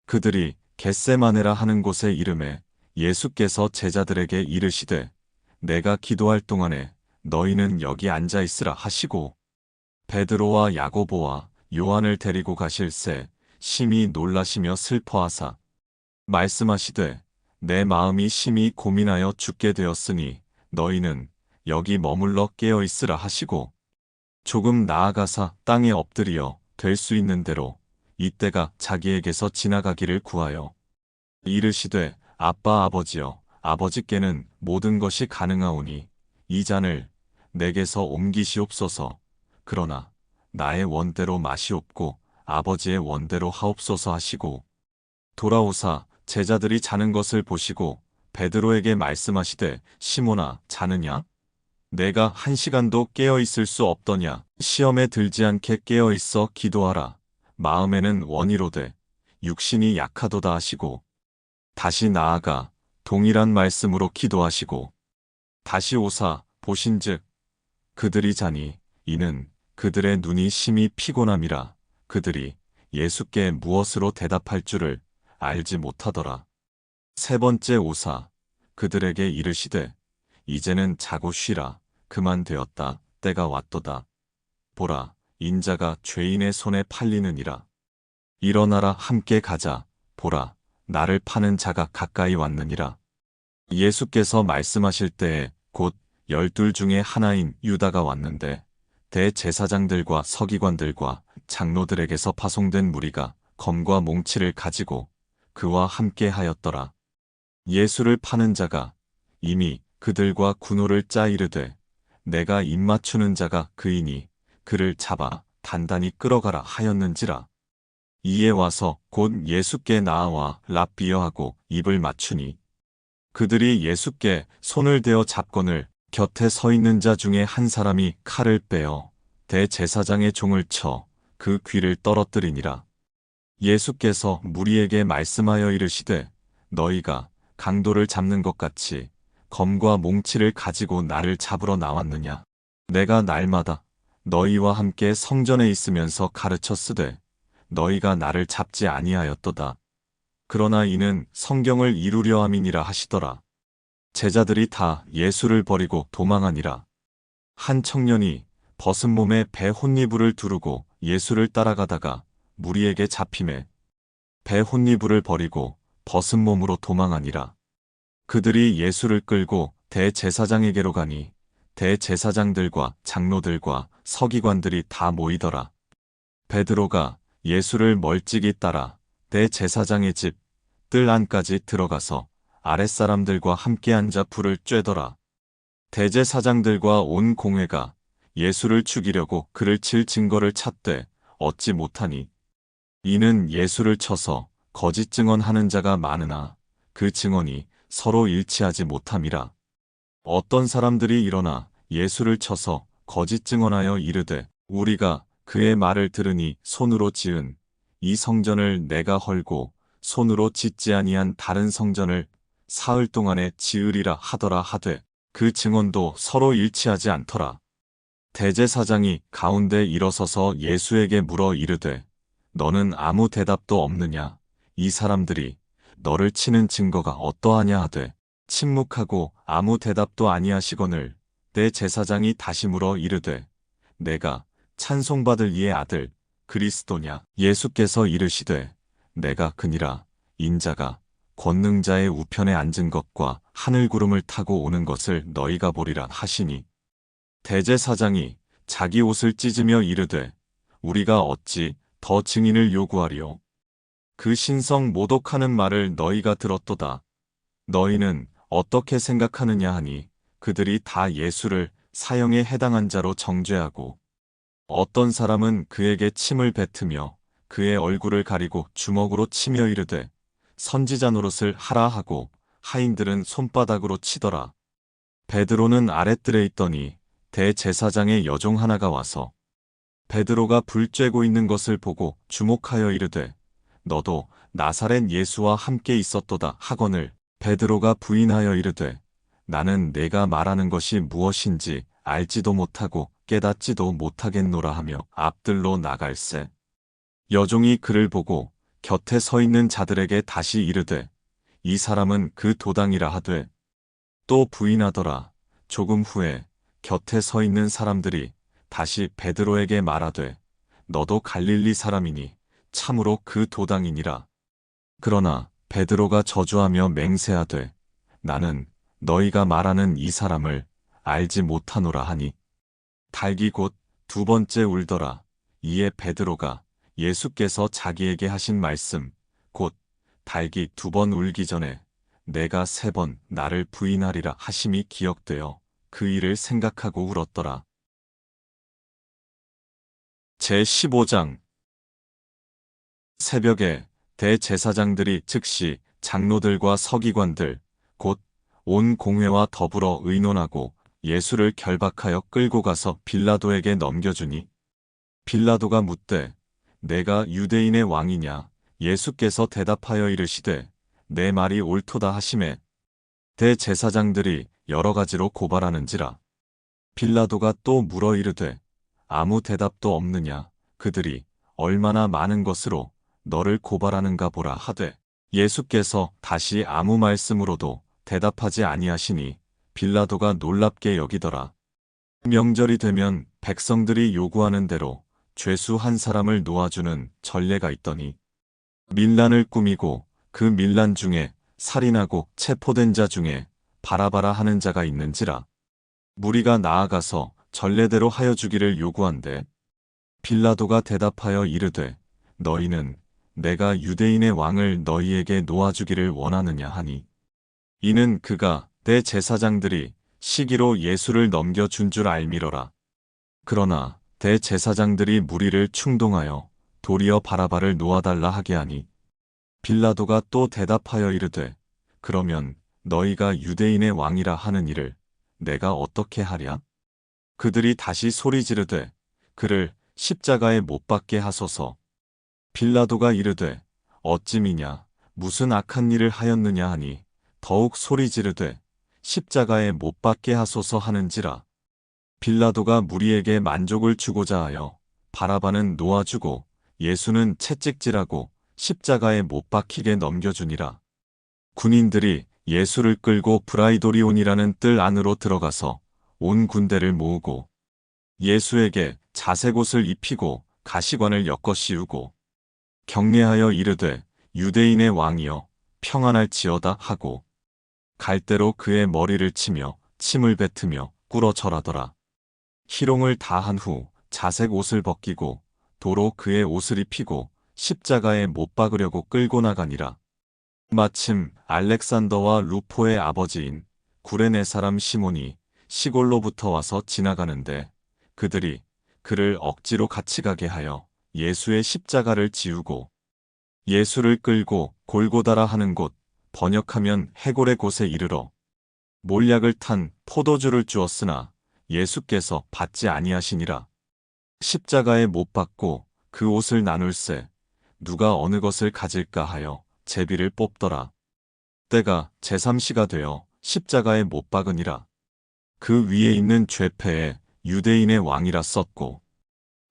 그들이 겟세마네라 하는 곳에 이르매 예수께서 제자들에게 이르시되 내가 기도할 동안에 너희는 여기 앉아 있으라 하시고 베드로와 야고보와 요한을 데리고 가실새 심히 놀라시며 슬퍼하사 말씀하시되 내 마음이 심히 고민하여 죽게 되었으니 너희는 여기 머물러 깨어 있으라 하시고 조금 나아가사 땅에 엎드리어 될 수 있는 대로 이때가 자기에게서 지나가기를 구하여 이르시되 아빠 아버지여 아버지께는 모든 것이 가능하오니 이 잔을 내게서 옮기시옵소서. 그러나 나의 원대로 마시옵고 아버지의 원대로 하옵소서 하시고 돌아오사 제자들이 자는 것을 보시고 베드로에게 말씀하시되 시몬아 자느냐? 내가 1시간도 깨어 있을 수 없더냐? 시험에 들지 않게 깨어 있어 기도하라. 마음에는 원이로되 육신이 약하도다 하시고 다시 나아가 동일한 말씀으로 기도하시고 다시 오사 보신즉 그들이 자니 이는 그들의 눈이 심히 피곤함이라. 그들이 예수께 무엇으로 대답할 줄을 알지 못하더라. 세 번째 오사 그들에게 이르시되 이제는 자고 쉬라. 그만 되었다. 때가 왔도다. 보라 인자가 죄인의 손에 팔리느니라. 일어나라 함께 가자. 보라 나를 파는 자가 가까이 왔느니라. 예수께서 말씀하실 때에 곧 12 중에 하나인 유다가 왔는데 대제사장들과 서기관들과 장로들에게서 파송된 무리가 검과 몽치를 가지고 그와 함께 하였더라. 예수를 파는 자가 이미 그들과 군호를 짜 이르되 내가 입맞추는 자가 그이니 그를 잡아 단단히 끌어가라 하였는지라. 이에 와서 곧 예수께 나아와 랍비어하고 입을 맞추니 그들이 예수께 손을 대어 잡거늘 곁에 서 있는 자 중에 한 사람이 칼을 빼어 대제사장의 종을 쳐 그 귀를 떨어뜨리니라. 예수께서 무리에게 말씀하여 이르시되 너희가 강도를 잡는 것 같이 검과 몽치를 가지고 나를 잡으러 나왔느냐. 내가 날마다 너희와 함께 성전에 있으면서 가르쳤으되 너희가 나를 잡지 아니하였도다. 그러나 이는 성경을 이루려 함이니라 하시더라. 제자들이 다 예수를 버리고 도망하니라. 한 청년이 벗은 몸에 배 혼니부를 두르고 예수를 따라가다가 무리에게 잡히매 배 혼니부를 버리고 벗은 몸으로 도망하니라. 그들이 예수를 끌고 대제사장에게로 가니 대제사장들과 장로들과 서기관들이 다 모이더라. 베드로가 예수를 멀찍이 따라 대제사장의 집 뜰 안까지 들어가서 아랫사람들과 함께 앉아 불을 쬐더라. 대제사장들과 온 공회가 예수를 죽이려고 그를 칠 증거를 찾되 얻지 못하니 이는 예수를 쳐서 거짓 증언하는 자가 많으나 그 증언이 서로 일치하지 못함이라. 어떤 사람들이 일어나 예수를 쳐서 거짓 증언하여 이르되 우리가 그의 말을 들으니 손으로 지은 이 성전을 내가 헐고 손으로 짓지 아니한 다른 성전을 사흘 동안에 지으리라 하더라 하되 그 증언도 서로 일치하지 않더라. 대제사장이 가운데 일어서서 예수에게 물어 이르되 너는 아무 대답도 없느냐. 이 사람들이 너를 치는 증거가 어떠하냐 하되 침묵하고 아무 대답도 아니하시거늘 대제사장이 다시 물어 이르되 내가 찬송받을 이의 아들 그리스도냐. 예수께서 이르시되 내가 그니라. 인자가 권능자의 우편에 앉은 것과 하늘 구름을 타고 오는 것을 너희가 보리라 하시니 대제사장이 자기 옷을 찢으며 이르되 우리가 어찌 더 증인을 요구하리요. 그 신성 모독하는 말을 너희가 들었도다. 너희는 어떻게 생각하느냐 하니 그들이 다 예수를 사형에 해당한 자로 정죄하고 어떤 사람은 그에게 침을 뱉으며 그의 얼굴을 가리고 주먹으로 치며 이르되 선지자 노릇을 하라 하고 하인들은 손바닥으로 치더라. 베드로는 아랫뜰에 있더니 대제사장의 여종 하나가 와서 베드로가 불 쬐고 있는 것을 보고 주목하여 이르되 너도 나사렛 예수와 함께 있었도다 하거늘 베드로가 부인하여 이르되 나는 내가 말하는 것이 무엇인지 알지도 못하고 깨닫지도 못하겠노라 하며 앞뜰로 나갈새. 여종이 그를 보고 곁에 서 있는 자들에게 다시 이르되 이 사람은 그 도당이라 하되 또 부인하더라. 조금 후에 곁에 서 있는 사람들이 다시 베드로에게 말하되 너도 갈릴리 사람이니 참으로 그 도당이니라. 그러나 베드로가 저주하며 맹세하되 나는 너희가 말하는 이 사람을 알지 못하노라 하니 닭이 곧 2번째 울더라. 이에 베드로가 예수께서 자기에게 하신 말씀 곧 닭이 2번 울기 전에 내가 3번 나를 부인하리라 하심이 기억되어 그 일을 생각하고 울었더라. 제15장 새벽에 대제사장들이 즉시 장로들과 서기관들 곧 온 공회와 더불어 의논하고 예수를 결박하여 끌고 가서 빌라도에게 넘겨주니 빌라도가 묻되 내가 유대인의 왕이냐 예수께서 대답하여 이르시되 내 말이 옳도다 하시매 대제사장들이 여러 가지로 고발하는지라 빌라도가 또 물어 이르되 아무 대답도 없느냐 그들이 얼마나 많은 것으로 너를 고발하는가 보라 하되 예수께서 다시 아무 말씀으로도 대답하지 아니하시니 빌라도가 놀랍게 여기더라. 명절이 되면 백성들이 요구하는 대로 죄수 한 사람을 놓아주는 전례가 있더니 밀란을 꾸미고 그 밀란 중에 살인하고 체포된 자 중에 바라바라 하는 자가 있는지라 무리가 나아가서 전례대로 하여 주기를 요구한대 빌라도가 대답하여 이르되 너희는 내가 유대인의 왕을 너희에게 놓아주기를 원하느냐 하니 이는 그가 대제사장들이 시기로 예수를 넘겨준 줄 알미러라. 그러나 대제사장들이 무리를 충동하여 도리어 바라바를 놓아달라 하게 하니 빌라도가 또 대답하여 이르되 그러면 너희가 유대인의 왕이라 하는 이를 내가 어떻게 하랴? 그들이 다시 소리 지르되 그를 십자가에 못 박게 하소서. 빌라도가 이르되 어찌미냐 무슨 악한 일을 하였느냐 하니 더욱 소리 지르되 십자가에 못 박게 하소서 하는지라. 빌라도가 무리에게 만족을 주고자 하여 바라바는 놓아주고 예수는 채찍질하고 십자가에 못 박히게 넘겨주니라. 군인들이 예수를 끌고 브라이도리온이라는 뜰 안으로 들어가서 온 군대를 모으고 예수에게 자색 옷을 입히고 가시관을 엮어 씌우고 경례하여 이르되 유대인의 왕이여 평안할지어다 하고 갈대로 그의 머리를 치며 침을 뱉으며 꿇어 절하더라. 희롱을 다한 후 자색 옷을 벗기고 도로 그의 옷을 입히고 십자가에 못 박으려고 끌고 나가니라. 마침 알렉산더와 루포의 아버지인 구레네 사람 시몬이 시골로부터 와서 지나가는데 그들이 그를 억지로 같이 가게 하여 예수의 십자가를 지우고 예수를 끌고 골고다라 하는 곳 번역하면 해골의 곳에 이르러 몰약을 탄 포도주를 주었으나 예수께서 받지 아니하시니라. 십자가에 못 박고 그 옷을 나눌세 누가 어느 것을 가질까 하여 제비를 뽑더라. 때가 제3시가 되어 십자가에 못 박으니라. 그 위에 있는 죄패에 유대인의 왕이라 썼고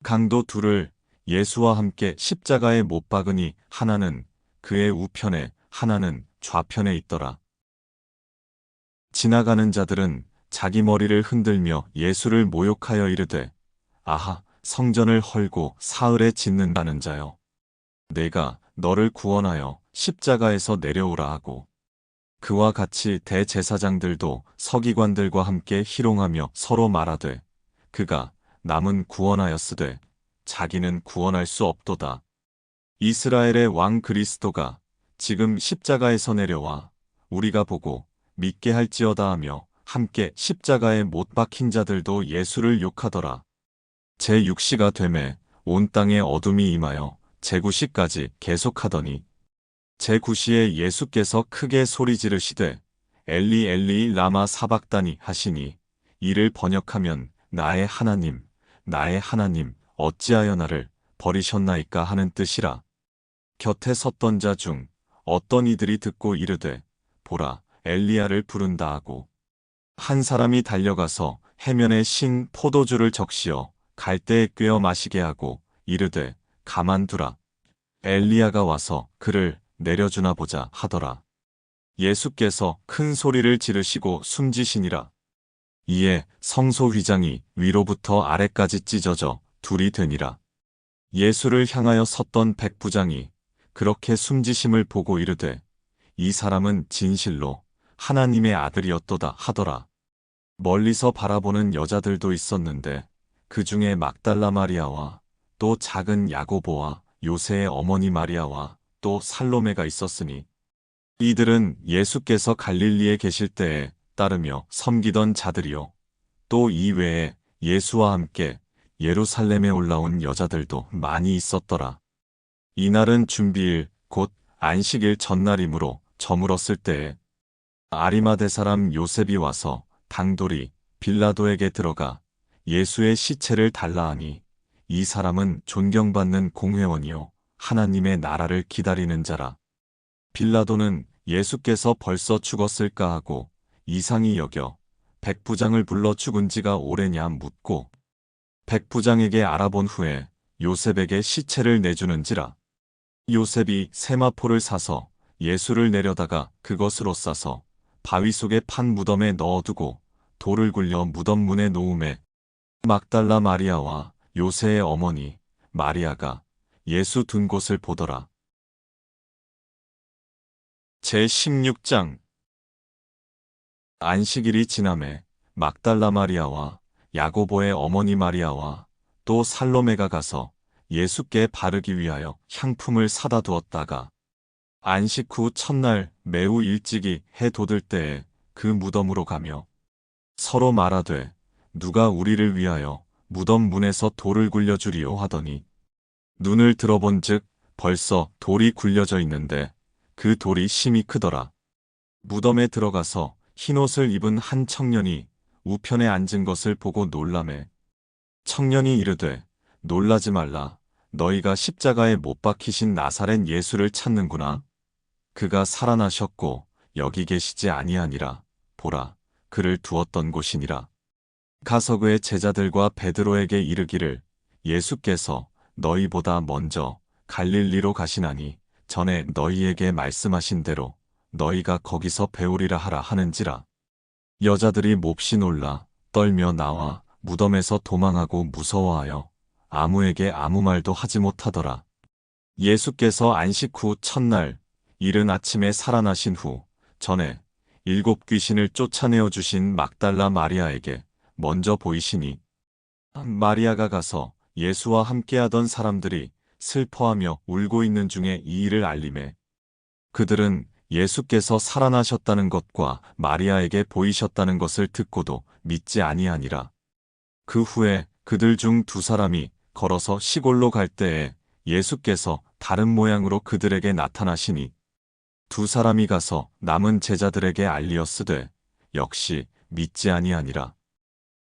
강도 둘을 예수와 함께 십자가에 못 박으니 하나는 그의 우편에 하나는 좌편에 있더라. 지나가는 자들은 자기 머리를 흔들며 예수를 모욕하여 이르되 아하 성전을 헐고 사흘에 짓는다는 자여 내가 너를 구원하여 십자가에서 내려오라 하고 그와 같이 대제사장들도 서기관들과 함께 희롱하며 서로 말하되 그가 남은 구원하였으되 자기는 구원할 수 없도다. 이스라엘의 왕 그리스도가 지금 십자가에서 내려와 우리가 보고 믿게 할지어다 하며 함께 십자가에 못 박힌 자들도 예수를 욕하더라. 제6시가 되매 온 땅에 어둠이 임하여 제9시까지 계속하더니 제9시에 예수께서 크게 소리 지르시되 엘리 엘리 라마 사박다니 하시니 이를 번역하면 나의 하나님 어찌하여 나를 버리셨나이까 하는 뜻이라. 곁에 섰던 자 중 어떤 이들이 듣고 이르되 보라 엘리야를 부른다 하고 한 사람이 달려가서 해면에 신 포도주를 적시어 갈대에 꿰어 마시게 하고 이르되 가만두라 엘리야가 와서 그를 내려주나 보자 하더라. 예수께서 큰 소리를 지르시고 숨지시니라. 이에 성소 휘장이 위로부터 아래까지 찢어져 둘이 되니라. 예수를 향하여 섰던 백부장이 그렇게 숨지심을 보고 이르되 이 사람은 진실로 하나님의 아들이었도다 하더라. 멀리서 바라보는 여자들도 있었는데 그 중에 막달라 마리아와 또 작은 야고보와 요새의 어머니 마리아와 또 살로메가 있었으니 이들은 예수께서 갈릴리에 계실 때에 따르며 섬기던 자들이요 또 이외에 예수와 함께 예루살렘에 올라온 여자들도 많이 있었더라. 이날은 준비일, 곧 안식일 전날이므로 저물었을 때에 아리마대 사람 요셉이 와서 당돌이 빌라도에게 들어가 예수의 시체를 달라 하니, 이 사람은 존경받는 공회원이요 하나님의 나라를 기다리는 자라. 빌라도는 예수께서 벌써 죽었을까 하고 이상히 여겨 백부장을 불러 죽은 지가 오래냐 묻고, 백부장에게 알아본 후에 요셉에게 시체를 내주는지라. 요셉이 세마포를 사서 예수를 내려다가 그것으로 싸서 바위 속에 판 무덤에 넣어두고 돌을 굴려 무덤 문에 놓음에, 막달라 마리아와 요새의 어머니 마리아가 예수 둔 곳을 보더라. 제16장. 안식일이 지남에 막달라 마리아와 야고보의 어머니 마리아와 또 살로메가 가서 예수께 바르기 위하여 향품을 사다 두었다가, 안식 후 첫날 매우 일찍이 해 돋을 때에 그 무덤으로 가며 서로 말하되, 누가 우리를 위하여 무덤 문에서 돌을 굴려주리요 하더니, 눈을 들어본즉 벌써 돌이 굴려져 있는데 그 돌이 심히 크더라. 무덤에 들어가서 흰옷을 입은 한 청년이 우편에 앉은 것을 보고 놀라매, 청년이 이르되, 놀라지 말라. 너희가 십자가에 못 박히신 나사렛 예수를 찾는구나. 그가 살아나셨고 여기 계시지 아니하니라. 보라, 그를 두었던 곳이니라. 가서 그의 제자들과 베드로에게 이르기를, 예수께서 너희보다 먼저 갈릴리로 가시나니 전에 너희에게 말씀하신 대로 너희가 거기서 배우리라 하라 하는지라. 여자들이 몹시 놀라 떨며 나와 무덤에서 도망하고 무서워하여 아무에게 아무 말도 하지 못하더라. 예수께서 안식 후 첫날 이른 아침에 살아나신 후 전에 7 귀신을 쫓아내어 주신 막달라 마리아에게 먼저 보이시니, 마리아가 가서 예수와 함께하던 사람들이 슬퍼하며 울고 있는 중에 이 일을 알림해, 그들은 예수께서 살아나셨다는 것과 마리아에게 보이셨다는 것을 듣고도 믿지 아니하니라. 그 후에 그들 중 2사람이 걸어서 시골로 갈 때에 예수께서 다른 모양으로 그들에게 나타나시니, 2사람이 가서 남은 제자들에게 알리었으되 역시 믿지 아니하니라.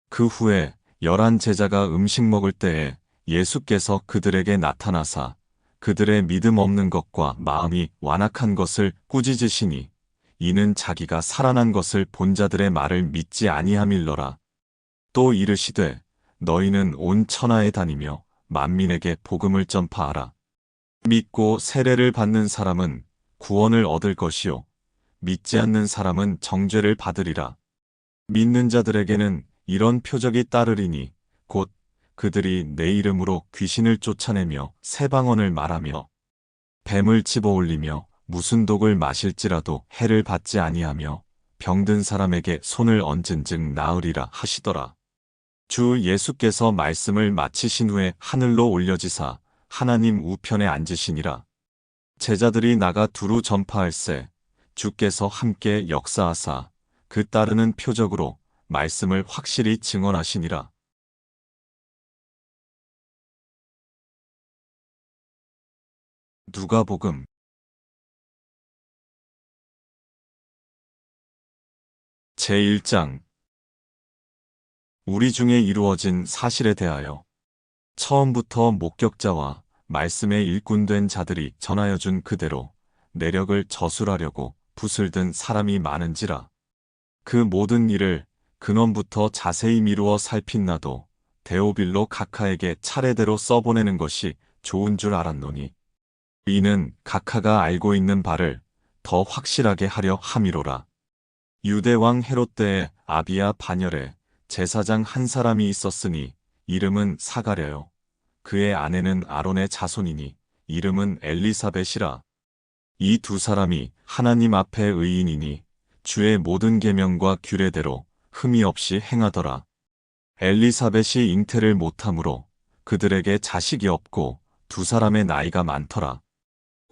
그 후에 11 제자가 음식 먹을 때에 예수께서 그들에게 나타나사 그들의 믿음 없는 것과 마음이 완악한 것을 꾸짖으시니, 이는 자기가 살아난 것을 본 자들의 말을 믿지 아니함일러라. 또 이르시되, 너희는 온 천하에 다니며 만민에게 복음을 전파하라. 믿고 세례를 받는 사람은 구원을 얻을 것이요 믿지 않는 사람은 정죄를 받으리라. 믿는 자들에게는 이런 표적이 따르리니, 곧 그들이 내 이름으로 귀신을 쫓아내며 새 방언을 말하며 뱀을 집어올리며 무슨 독을 마실지라도 해를 받지 아니하며 병든 사람에게 손을 얹은즉 나으리라 하시더라. 주 예수께서 말씀을 마치신 후에 하늘로 올려지사 하나님 우편에 앉으시니라. 제자들이 나가 두루 전파할세 주께서 함께 역사하사 그 따르는 표적으로 말씀을 확실히 증언하시니라. 누가복음. 제1장. 우리 중에 이루어진 사실에 대하여. 처음부터 목격자와 말씀의 일꾼된 자들이 전하여 준 그대로 내력을 저술하려고 붓을 든 사람이 많은지라. 그 모든 일을 근원부터 자세히 미루어 살핀 나도 데오빌로 각하에게 차례대로 써보내는 것이 좋은 줄 알았노니, 이는 각하가 알고 있는 바를 더 확실하게 하려 함이로라. 유대왕 헤롯 때에 아비야 반열에 제사장 한 사람이 있었으니 이름은 사가랴요. 그의 아내는 아론의 자손이니 이름은 엘리사벳이라. 이 2사람이 하나님 앞에 의인이니 주의 모든 계명과 규례대로 흠이 없이 행하더라. 엘리사벳이 잉태를 못하므로 그들에게 자식이 없고 2사람의 나이가 많더라.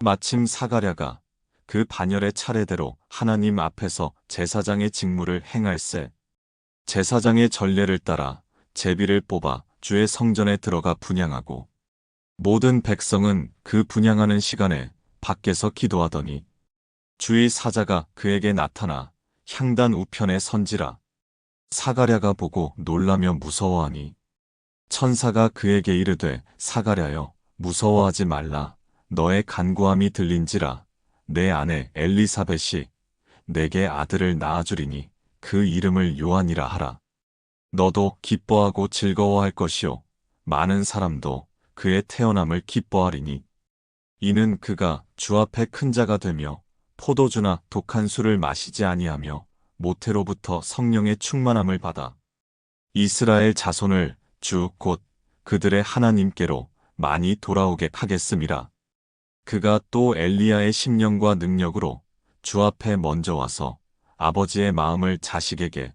마침 사가랴가 그 반열의 차례대로 하나님 앞에서 제사장의 직무를 행할세 제사장의 전례를 따라 제비를 뽑아 주의 성전에 들어가 분향하고 모든 백성은 그 분향하는 시간에 밖에서 기도하더니 주의 사자가 그에게 나타나 향단 우편에 선지라. 사가랴가 보고 놀라며 무서워하니 천사가 그에게 이르되 사가랴여 무서워하지 말라. 너의 간구함이 들린지라. 내 아내 엘리사벳이 내게 아들을 낳아주리니 그 이름을 요한이라 하라. 너도 기뻐하고 즐거워할 것이요 많은 사람도 그의 태어남을 기뻐하리니 이는 그가 주 앞에 큰 자가 되며 포도주나 독한 술을 마시지 아니하며 모태로부터 성령의 충만함을 받아 이스라엘 자손을 주 곧 그들의 하나님께로 많이 돌아오게 하겠음이라. 그가 또 엘리야의 심령과 능력으로 주 앞에 먼저 와서 아버지의 마음을 자식에게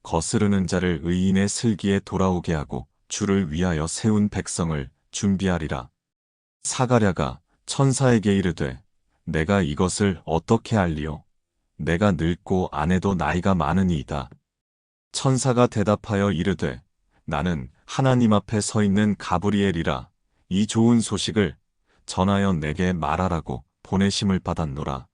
거스르는 자를 의인의 슬기에 돌아오게 하고 주를 위하여 세운 백성을 준비하리라. 사가랴가 천사에게 이르되 내가 이것을 어떻게 알리요? 내가 늙고 아내도 나이가 많으니이다. 천사가 대답하여 이르되 나는 하나님 앞에 서 있는 가브리엘이라. 이 좋은 소식을 전하여 내게 말하라고 보내심을 받았노라.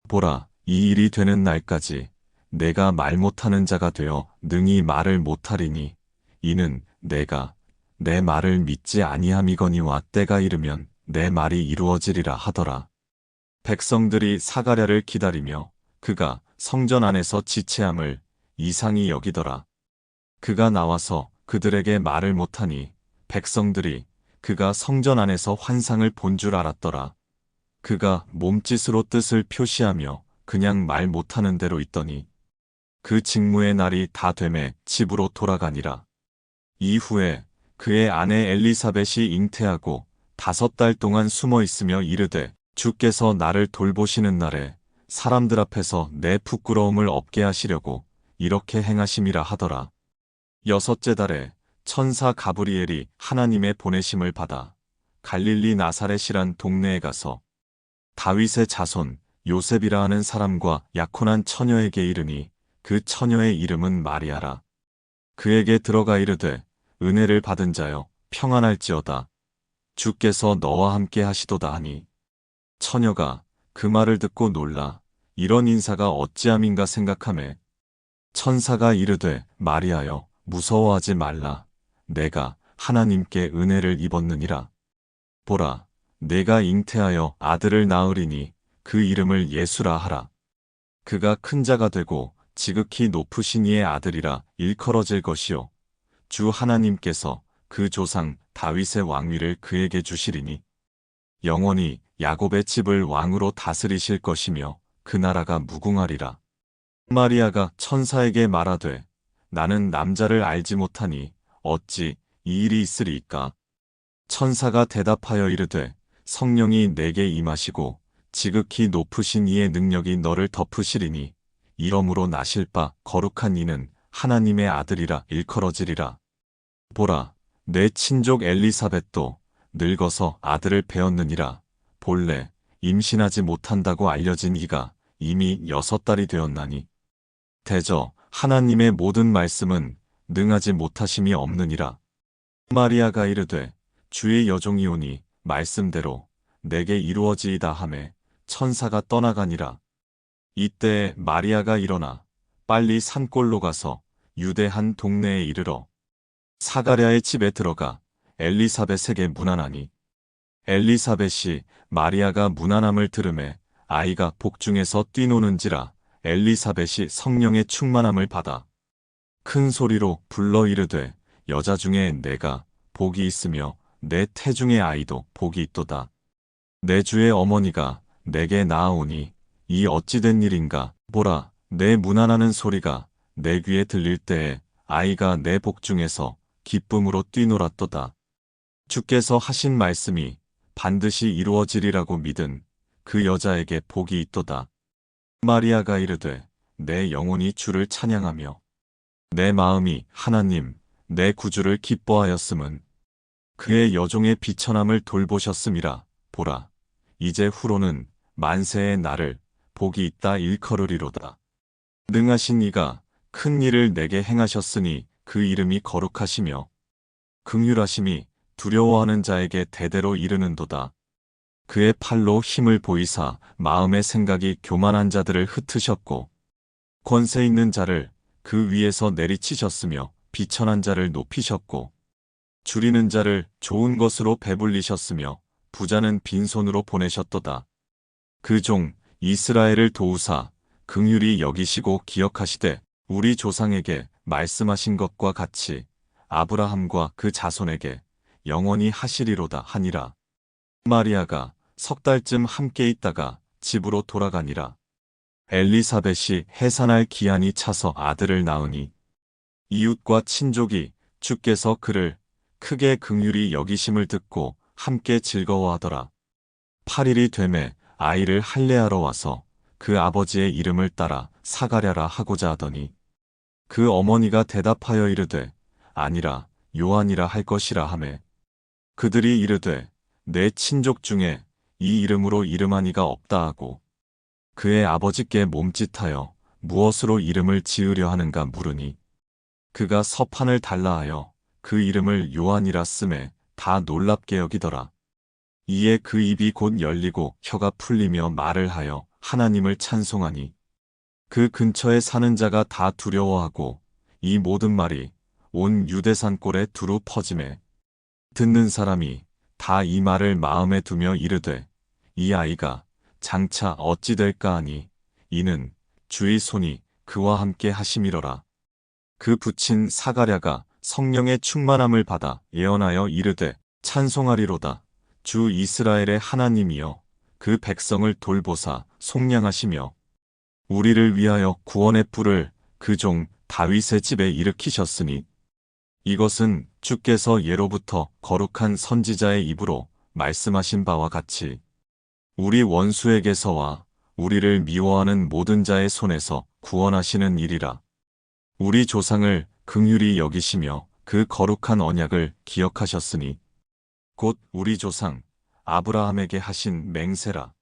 보라, 이 일이 되는 날까지 내가 말 못하는 자가 되어 능히 말을 못하리니 이는 내가 내 말을 믿지 아니함이거니와 때가 이르면 내 말이 이루어지리라 하더라. 백성들이 사가랴를 기다리며 그가 성전 안에서 지체함을 이상히 여기더라. 그가 나와서 그들에게 말을 못하니 백성들이 그가 성전 안에서 환상을 본 줄 알았더라. 그가 몸짓으로 뜻을 표시하며 그냥 말 못하는 대로 있더니 그 직무의 날이 다 되매 집으로 돌아가니라. 이후에 그의 아내 엘리사벳이 잉태하고 5달 동안 숨어 있으며 이르되 주께서 나를 돌보시는 날에 사람들 앞에서 내 부끄러움을 없게 하시려고 이렇게 행하심이라 하더라. 6째 달에 천사 가브리엘이 하나님의 보내심을 받아 갈릴리 나사렛이란 동네에 가서 다윗의 자손 요셉이라 하는 사람과 약혼한 처녀에게 이르니 그 처녀의 이름은 마리아라. 그에게 들어가 이르되 은혜를 받은 자여 평안할지어다. 주께서 너와 함께 하시도다 하니 처녀가 그 말을 듣고 놀라 이런 인사가 어찌함인가 생각하매 천사가 이르되 마리아여 무서워하지 말라. 내가 하나님께 은혜를 입었느니라. 보라, 내가 잉태하여 아들을 낳으리니 그 이름을 예수라 하라. 그가 큰 자가 되고 지극히 높으신 이의 아들이라 일컬어질 것이요 주 하나님께서 그 조상 다윗의 왕위를 그에게 주시리니 영원히 야곱의 집을 왕으로 다스리실 것이며 그 나라가 무궁하리라. 마리아가 천사에게 말하되 나는 남자를 알지 못하니 어찌 이 일이 있으리이까? 천사가 대답하여 이르되 성령이 내게 임하시고 지극히 높으신 이의 능력이 너를 덮으시리니 이러므로 나실 바 거룩한 이는 하나님의 아들이라 일컬어지리라. 보라, 내 친족 엘리사벳도 늙어서 아들을 배었느니라. 본래 임신하지 못한다고 알려진 이가 이미 6달이 되었나니 대저 하나님의 모든 말씀은 능하지 못하심이 없느니라. 마리아가 이르되 주의 여종이오니 말씀대로 내게 이루어지이다 하매 천사가 떠나가니라. 이때 마리아가 일어나 빨리 산골로 가서 유대 한 동네에 이르러 사가랴의 집에 들어가 엘리사벳에게 문안하니 엘리사벳이 마리아가 문안함을 들으매 아이가 복중에서 뛰노는지라 엘리사벳이 성령의 충만함을 받아 큰 소리로 불러 이르되 여자 중에 내가 복이 있으며 내 태중의 아이도 복이 있도다. 내 주의 어머니가 내게 낳아오니 이 어찌된 일인가. 보라, 내 문안하는 소리가 내 귀에 들릴 때에 아이가 내 복중에서 기쁨으로 뛰놀았도다. 주께서 하신 말씀이 반드시 이루어지리라고 믿은 그 여자에게 복이 있도다. 마리아가 이르되 내 영혼이 주를 찬양하며 내 마음이 하나님 내 구주를 기뻐하였음은 그의 여종의 비천함을 돌보셨음이라. 보라, 이제 후로는 만세의 나를 복이 있다 일컬으리로다. 능하신 이가 큰 일을 내게 행하셨으니 그 이름이 거룩하시며 긍휼하심이 두려워하는 자에게 대대로 이르는도다. 그의 팔로 힘을 보이사 마음의 생각이 교만한 자들을 흩으셨고 권세 있는 자를 그 위에서 내리치셨으며 비천한 자를 높이셨고 줄이는 자를 좋은 것으로 배불리셨으며 부자는 빈손으로 보내셨도다. 그 종 이스라엘을 도우사 긍휼히 여기시고 기억하시되 우리 조상에게 말씀하신 것과 같이 아브라함과 그 자손에게 영원히 하시리로다 하니라. 마리아가 석 달쯤 함께 있다가 집으로 돌아가니라. 엘리사벳이 해산할 기한이 차서 아들을 낳으니 이웃과 친족이 주께서 그를 크게 긍휼히 여기심을 듣고 함께 즐거워하더라. 8일이 되매 아이를 할례하러 와서 그 아버지의 이름을 따라 사가랴라 하고자 하더니 그 어머니가 대답하여 이르되 아니라 요한이라 할 것이라 하매 그들이 이르되 내 친족 중에 이 이름으로 이름한 이가 없다 하고 그의 아버지께 몸짓하여 무엇으로 이름을 지으려 하는가 물으니 그가 서판을 달라 하여 그 이름을 요한이라 쓰매 다 놀랍게 여기더라. 이에 그 입이 곧 열리고 혀가 풀리며 말을 하여 하나님을 찬송하니 그 근처에 사는 자가 다 두려워하고 이 모든 말이 온 유대산 꼴에 두루 퍼지매 듣는 사람이 다 이 말을 마음에 두며 이르되 이 아이가 장차 어찌 될까 하니 이는 주의 손이 그와 함께 하심이로라. 그 붙인 사가랴가 성령의 충만함을 받아 예언하여 이르되 찬송하리로다. 주 이스라엘의 하나님이여 그 백성을 돌보사 속량하시며 우리를 위하여 구원의 뿔을 그 종 다윗의 집에 일으키셨으니 이것은 주께서 예로부터 거룩한 선지자의 입으로 말씀하신 바와 같이 우리 원수에게서와 우리를 미워하는 모든 자의 손에서 구원하시는 일이라. 우리 조상을 긍휼히 여기시며 그 거룩한 언약을 기억하셨으니 곧 우리 조상 아브라함에게 하신 맹세라.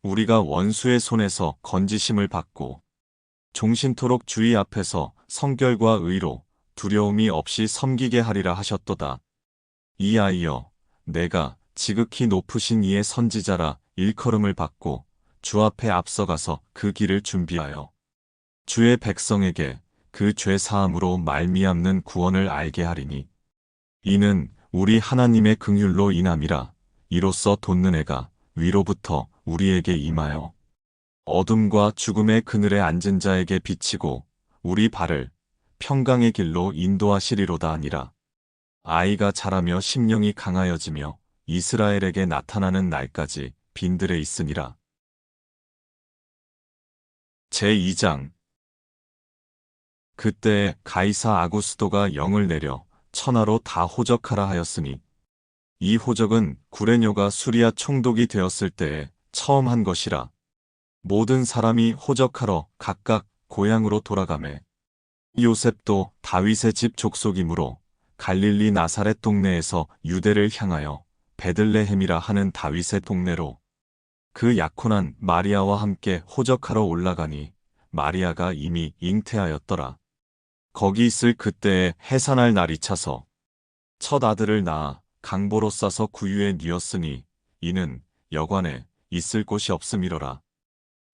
우리가 원수의 손에서 건지심을 받고 종신토록 주의 앞에서 성결과 의로 두려움이 없이 섬기게 하리라 하셨도다. 이 아이여 내가 지극히 높으신 이의 선지자라 일컬음을 받고 주 앞에 앞서가서 그 길을 준비하여 주의 백성에게 그 죄 사함으로 말미암는 구원을 알게 하리니 이는 우리 하나님의 긍휼로 인함이라. 이로써 돋는 해가 위로부터 우리에게 임하여 어둠과 죽음의 그늘에 앉은 자에게 비치고 우리 발을 평강의 길로 인도하시리로다 하니라. 아이가 자라며 심령이 강하여지며 이스라엘에게 나타나는 날까지 빈들에 있으니라. 제2장 그때 가이사 아구스도가 영을 내려 천하로 다 호적하라 하였으니 이 호적은 구레뇨가 수리아 총독이 되었을 때에 처음 한 것이라. 모든 사람이 호적하러 각각 고향으로 돌아가매 요셉도 다윗의 집 족속이므로 갈릴리 나사렛 동네에서 유대를 향하여 베들레헴이라 하는 다윗의 동네로 그 약혼한 마리아와 함께 호적하러 올라가니 마리아가 이미 잉태하였더라. 거기 있을 그때에 해산할 날이 차서 첫 아들을 낳아 강보로 싸서 구유에 뉘었으니 이는 여관에 있을 곳이 없음이로라.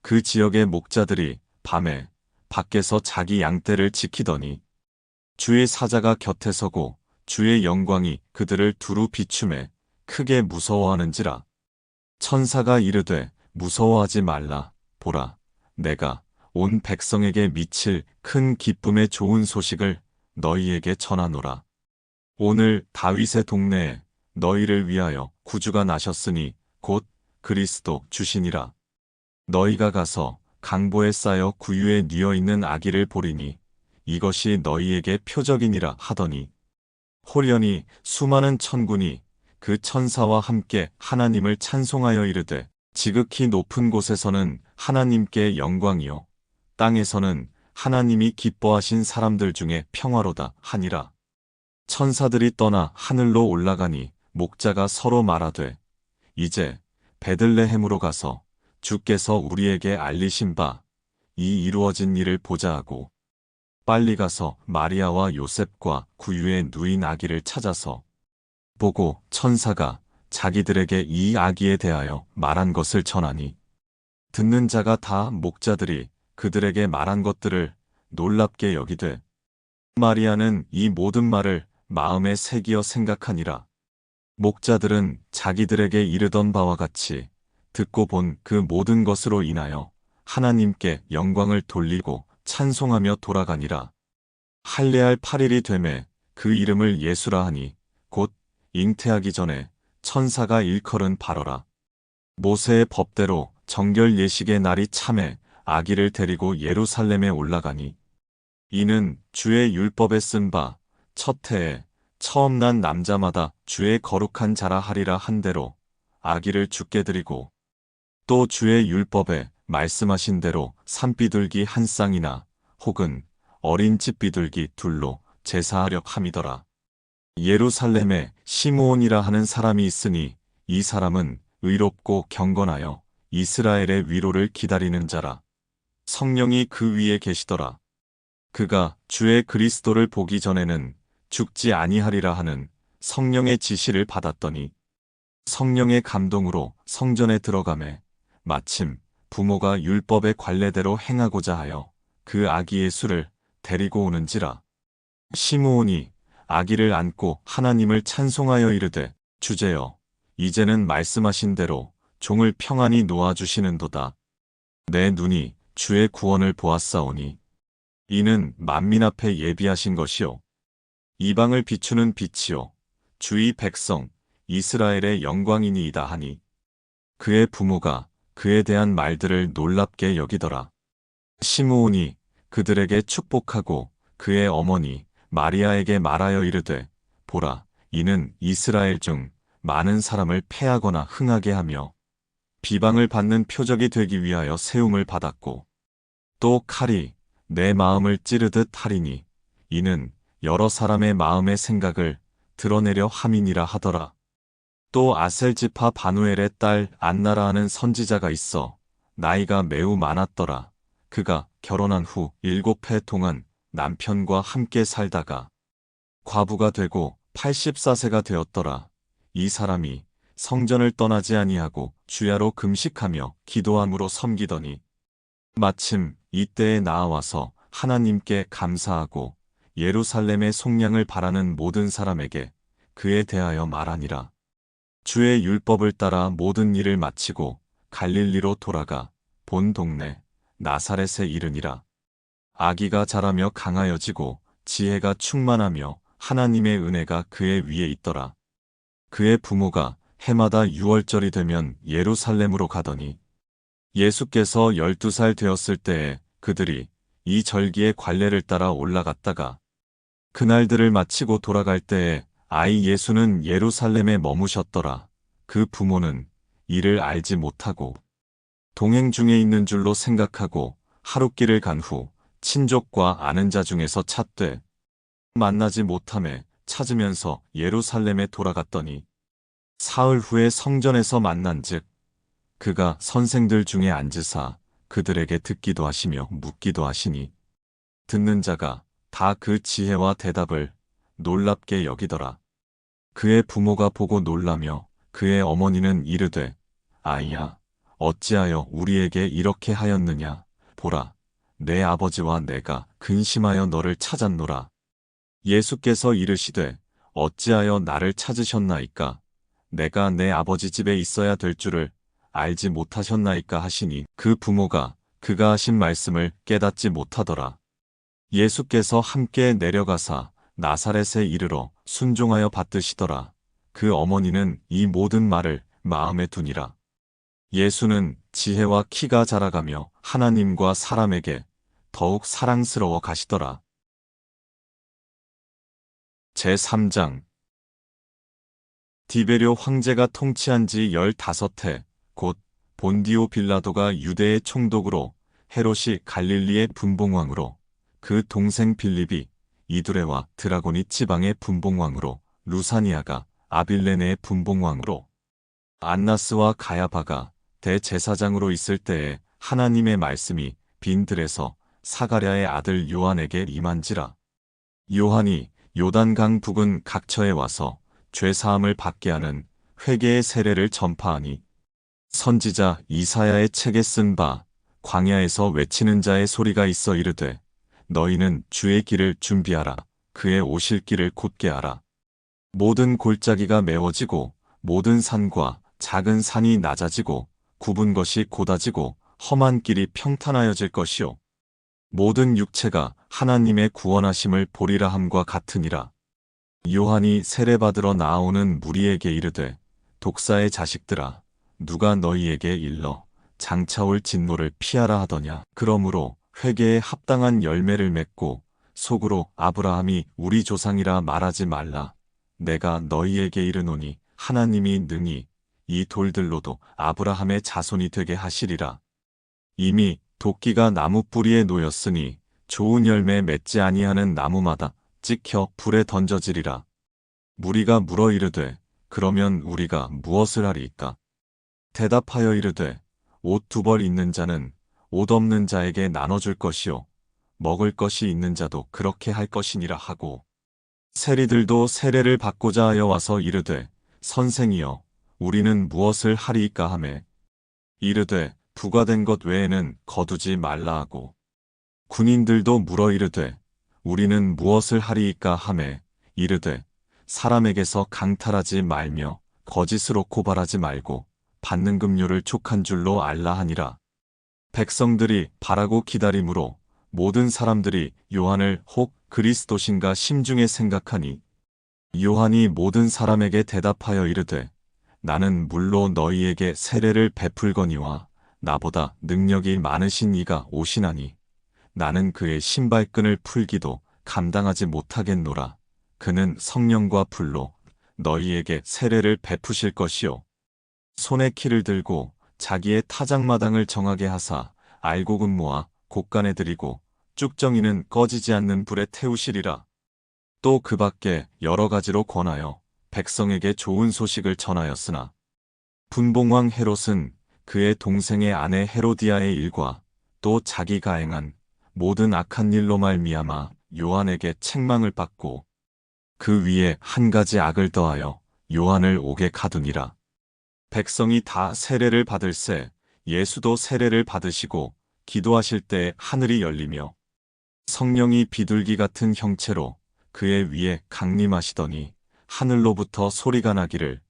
그 지역의 목자들이 밤에 밖에서 자기 양떼를 지키더니 주의 사자가 곁에 서고 주의 영광이 그들을 두루 비추매 크게 무서워하는지라. 천사가 이르되 무서워하지 말라. 보라, 내가 온 백성에게 미칠 큰 기쁨의 좋은 소식을 너희에게 전하노라. 오늘 다윗의 동네에 너희를 위하여 구주가 나셨으니 곧 그리스도 주시니라. 너희가 가서 강보에 쌓여 구유에 뉘어 있는 아기를 보리니 이것이 너희에게 표적이니라 하더니 홀연히 수많은 천군이 그 천사와 함께 하나님을 찬송하여 이르되 지극히 높은 곳에서는 하나님께 영광이요 땅에서는 하나님이 기뻐하신 사람들 중에 평화로다 하니라. 천사들이 떠나 하늘로 올라가니 목자가 서로 말하되 이제 베들레헴으로 가서 주께서 우리에게 알리신 바 이 이루어진 일을 보자 하고 빨리 가서 마리아와 요셉과 구유에 누인 아기를 찾아서 보고 천사가 자기들에게 이 아기에 대하여 말한 것을 전하니 듣는 자가 다 목자들이 그들에게 말한 것들을 놀랍게 여기되 마리아는 이 모든 말을 마음에 새기어 생각하니라. 목자들은 자기들에게 이르던 바와 같이 듣고 본 그 모든 것으로 인하여 하나님께 영광을 돌리고 찬송하며 돌아가니라. 할례할 8일이 되매 그 이름을 예수라 하니 곧 잉태하기 전에 천사가 일컬은 바로라. 모세의 법대로 정결 예식의 날이 참에 아기를 데리고 예루살렘에 올라가니 이는 주의 율법에 쓴 바 첫 해에 처음 난 남자마다 주의 거룩한 자라 하리라 한 대로 아기를 주께 드리고 또 주의 율법에 말씀하신 대로 산비둘기 한 쌍이나 혹은 어린 집비둘기 둘로 제사하려 함이더라. 예루살렘에 시므온이라 하는 사람이 있으니 이 사람은 의롭고 경건하여 이스라엘의 위로를 기다리는 자라. 성령이 그 위에 계시더라. 그가 주의 그리스도를 보기 전에는 죽지 아니하리라 하는 성령의 지시를 받았더니 성령의 감동으로 성전에 들어가매 마침 부모가 율법의 관례대로 행하고자 하여 그 아기 예수를 데리고 오는지라. 시므온이 아기를 안고 하나님을 찬송하여 이르되 주제여 이제는 말씀하신 대로 종을 평안히 놓아주시는도다. 내 눈이 주의 구원을 보았사오니 이는 만민 앞에 예비하신 것이요 이방을 비추는 빛이요 주의 백성 이스라엘의 영광이니이다 하니 그의 부모가 그에 대한 말들을 놀랍게 여기더라. 시므온이 그들에게 축복하고 그의 어머니 마리아에게 말하여 이르되 보라 이는 이스라엘 중 많은 사람을 패하거나 흥하게 하며 비방을 받는 표적이 되기 위하여 세움을 받았고 또 칼이 내 마음을 찌르듯 하리니 이는 여러 사람의 마음의 생각을 드러내려 함이니라 하더라. 또 아셀지파 바누엘의 딸 안나라 하는 선지자가 있어 나이가 매우 많았더라. 그가 결혼한 후 7해 동안 남편과 함께 살다가 과부가 되고 84세가 되었더라. 이 사람이 성전을 떠나지 아니하고 주야로 금식하며 기도함으로 섬기더니 마침 이때에 나아와서 하나님께 감사하고 예루살렘의 속량을 바라는 모든 사람에게 그에 대하여 말하니라. 주의 율법을 따라 모든 일을 마치고 갈릴리로 돌아가 본 동네 나사렛에 이르니라. 아기가 자라며 강하여지고 지혜가 충만하며 하나님의 은혜가 그의 위에 있더라. 그의 부모가 해마다 유월절이 되면 예루살렘으로 가더니 예수께서 12살 되었을 때에 그들이 이 절기의 관례를 따라 올라갔다가 그날들을 마치고 돌아갈 때에 아이 예수는 예루살렘에 머무셨더라. 그 부모는 이를 알지 못하고 동행 중에 있는 줄로 생각하고 하룻길을 간 후 친족과 아는 자 중에서 찾되 만나지 못하매 찾으면서 예루살렘에 돌아갔더니 사흘 후에 성전에서 만난즉 그가 선생들 중에 앉으사 그들에게 듣기도 하시며 묻기도 하시니 듣는 자가 다 그 지혜와 대답을 놀랍게 여기더라. 그의 부모가 보고 놀라며 그의 어머니는 이르되 아이야 어찌하여 우리에게 이렇게 하였느냐 보라 내 아버지와 내가 근심하여 너를 찾았노라. 예수께서 이르시되 어찌하여 나를 찾으셨나이까 내가 내 아버지 집에 있어야 될 줄을 알지 못하셨나이까 하시니 그 부모가 그가 하신 말씀을 깨닫지 못하더라. 예수께서 함께 내려가사 나사렛에 이르러 순종하여 받드시더라. 그 어머니는 이 모든 말을 마음에 두니라. 예수는 지혜와 키가 자라가며 하나님과 사람에게 더욱 사랑스러워 가시더라. 제3장 디베료 황제가 통치한 지 15해 곧 본디오 빌라도가 유대의 총독으로 헤롯이 갈릴리의 분봉왕으로 그 동생 빌립이 이두레와 드라고니 지방의 분봉왕으로 루사니아가 아빌레네의 분봉왕으로 안나스와 가야바가 대제사장으로 있을 때에 하나님의 말씀이 빈 들에서 사가랴의 아들 요한에게 임한지라. 요한이 요단강 부근 각처에 와서 죄사함을 받게 하는 회개의 세례를 전파하니 선지자 이사야의 책에 쓴 바 광야에서 외치는 자의 소리가 있어 이르되 너희는 주의 길을 준비하라. 그의 오실 길을 곧게 하라. 모든 골짜기가 메워지고 모든 산과 작은 산이 낮아지고 굽은 것이 곧아지고 험한 길이 평탄하여질 것이요 모든 육체가 하나님의 구원하심을 보리라 함과 같으니라. 요한이 세례받으러 나아오는 무리에게 이르되 독사의 자식들아 누가 너희에게 일러 장차올 진노를 피하라 하더냐. 그러므로 회개에 합당한 열매를 맺고 속으로 아브라함이 우리 조상이라 말하지 말라. 내가 너희에게 이르노니 하나님이 능히 이 돌들로도 아브라함의 자손이 되게 하시리라. 이미 도끼가 나무 뿌리에 놓였으니 좋은 열매 맺지 아니하는 나무마다 찍혀 불에 던져지리라. 무리가 물어 이르되 그러면 우리가 무엇을 하리이까? 대답하여 이르되 옷 두 벌 있는 자는 옷 없는 자에게 나눠줄 것이요 먹을 것이 있는 자도 그렇게 할 것이니라 하고 세리들도 세례를 받고자 하여 와서 이르되 선생이여 우리는 무엇을 하리이까 하매 이르되 부과된 것 외에는 거두지 말라 하고 군인들도 물어 이르되 우리는 무엇을 하리이까 하매 이르되 사람에게서 강탈하지 말며 거짓으로 고발하지 말고 받는 급료를 족한 줄로 알라 하니라. 백성들이 바라고 기다림으로 모든 사람들이 요한을 혹 그리스도신가 심중에 생각하니 요한이 모든 사람에게 대답하여 이르되 나는 물로 너희에게 세례를 베풀거니와 나보다 능력이 많으신 이가 오시나니 나는 그의 신발끈을 풀기도 감당하지 못하겠노라. 그는 성령과 불로 너희에게 세례를 베푸실 것이요 손에 키를 들고 자기의 타작마당을 정하게 하사 알곡은 모아 곡간에 들이고 쭉정이는 꺼지지 않는 불에 태우시리라. 또 그 밖에 여러 가지로 권하여 백성에게 좋은 소식을 전하였으나 분봉왕 헤롯은 그의 동생의 아내 헤로디아의 일과 또 자기가 행한 모든 악한 일로 말미암아 요한에게 책망을 받고 그 위에 한 가지 악을 더하여 요한을 옥에 가두니라. 백성이 다 세례를 받을새 예수도 세례를 받으시고 기도하실 때 하늘이 열리며 성령이 비둘기 같은 형체로 그의 위에 강림하시더니 하늘로부터 소리가 나기를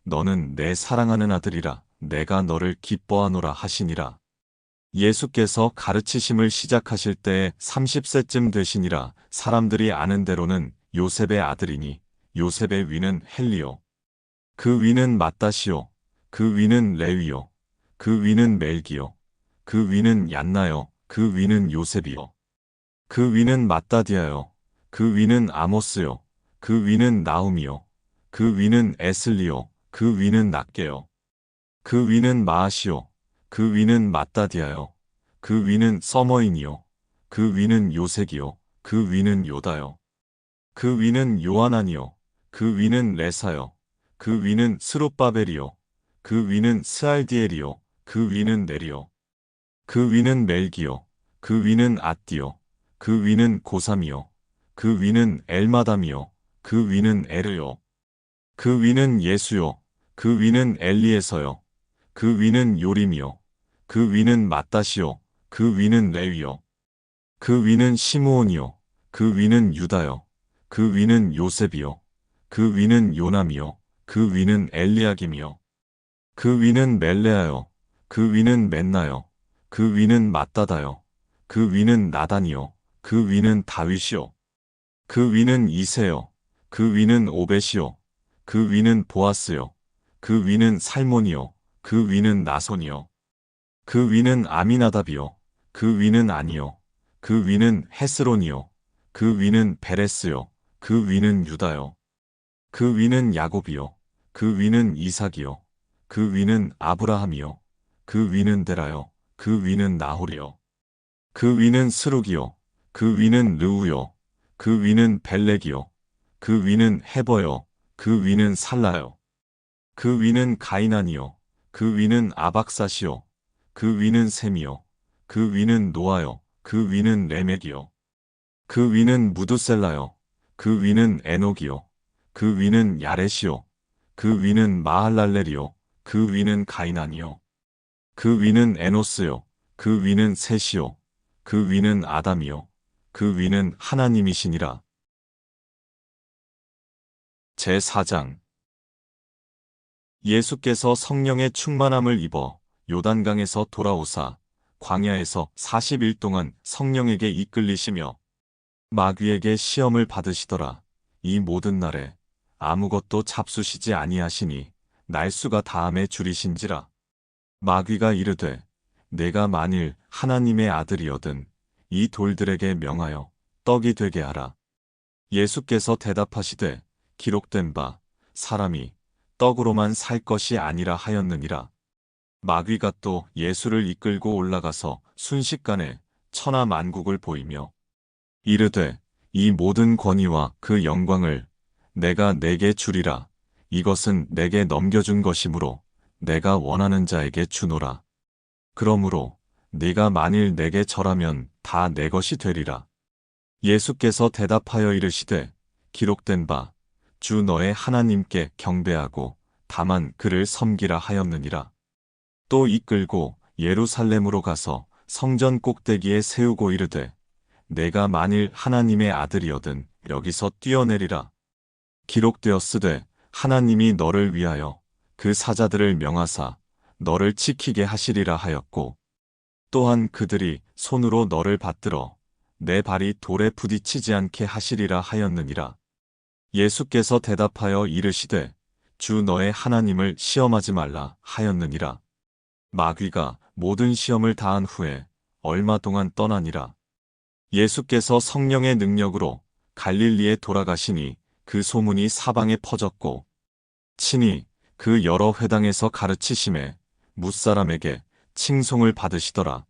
너는 내 사랑하는 아들이라 내가 너를 기뻐하노라 하시니라. 예수께서 가르치심을 시작하실 때에 30세쯤 되시니라. 사람들이 아는 대로는 요셉의 아들이니 요셉의 위는 헬리요 그 위는 맏다시요 그 위는 레위요 그 위는 멜기요 그 위는 얀나요 그 위는 요셉이요 그 위는 맏다디아요 그 위는 아모스요 그 위는 나훔이요 그 위는 에슬리요 그 위는 낫게요 그 위는 마아시요 그 위는 맏다디아요 그 위는 서머인이요 그 위는 요색이요 그 위는 요다요 그 위는 요하나니요 그 위는 레사요 그 위는 스룹바벨이요 그 위는 스알디엘이요 그 위는 네리요 그 위는 멜기요 그 위는 앗디요 그 위는 고삼이요 그 위는 엘마담이요 그 위는 에르요 그 위는 예수요 그 위는 엘리에서요 그 위는 요림이요 그 위는 맏다시요 그 위는 레위요 그 위는 시므온이요 그 위는 유다요 그 위는 요셉이요 그 위는 요남이요 그 위는 엘리야김이요 그 위는 멜레아요 그 위는 맨나요 그 위는 맏다다요 그 위는 나단이요 그 위는 다윗이요 그 위는 이세요 그 위는 오벳이요 그 위는 보아스요 그 위는 살몬이요 그 위는 나손이요 그 위는 아미나답이요 그 위는 아니요 그 위는 헤스론이요 그 위는 베레스요 그 위는 유다요 그 위는 야곱이요 그 위는 이삭이요 그 위는 아브라함이요 그 위는 데라요 그 위는 나홀이요 그 위는 스룩이요 그 위는 르우요 그 위는 벨렉이요 그 위는 헤버요 그 위는 살라요 그 위는 가이난이요 그 위는 아박사시요 그 위는 셈이요 그 위는 노아요 그 위는 레멕이요. 그 위는 무드셀라요. 그 위는 에녹이요. 그 위는 야렛이요. 그 위는 마할랄렐이요. 그 위는 가이난이요. 그 위는 에노스요. 그 위는 셋이요. 그 위는 아담이요. 그 위는 하나님이시니라. 제4장. 예수께서 성령의 충만함을 입어 요단강에서 돌아오사 광야에서 40일 동안 성령에게 이끌리시며 마귀에게 시험을 받으시더라. 이 모든 날에 아무것도 잡수시지 아니하시니 날수가 다함에 줄이신지라. 마귀가 이르되 내가 만일 하나님의 아들이거든 이 돌들에게 명하여 떡이 되게 하라. 예수께서 대답하시되 기록된 바 사람이 떡으로만 살 것이 아니라 하였느니라. 마귀가 또 예수를 이끌고 올라가서 순식간에 천하 만국을 보이며 이르되 이 모든 권위와 그 영광을 내가 내게 주리라. 이것은 내게 넘겨준 것이므로 내가 원하는 자에게 주노라. 그러므로 네가 만일 내게 절하면 다 내 것이 되리라. 예수께서 대답하여 이르시되 기록된 바 주 너의 하나님께 경배하고 다만 그를 섬기라 하였느니라. 또 이끌고 예루살렘으로 가서 성전 꼭대기에 세우고 이르되 내가 만일 하나님의 아들이거든 여기서 뛰어내리라. 기록되었으되 하나님이 너를 위하여 그 사자들을 명하사 너를 지키게 하시리라 하였고 또한 그들이 손으로 너를 받들어 내 발이 돌에 부딪히지 않게 하시리라 하였느니라. 예수께서 대답하여 이르시되 주 너의 하나님을 시험하지 말라 하였느니라. 마귀가 모든 시험을 다한 후에 얼마 동안 떠나니라. 예수께서 성령의 능력으로 갈릴리에 돌아가시니 그 소문이 사방에 퍼졌고 친히 그 여러 회당에서 가르치심에 뭇사람에게 칭송을 받으시더라.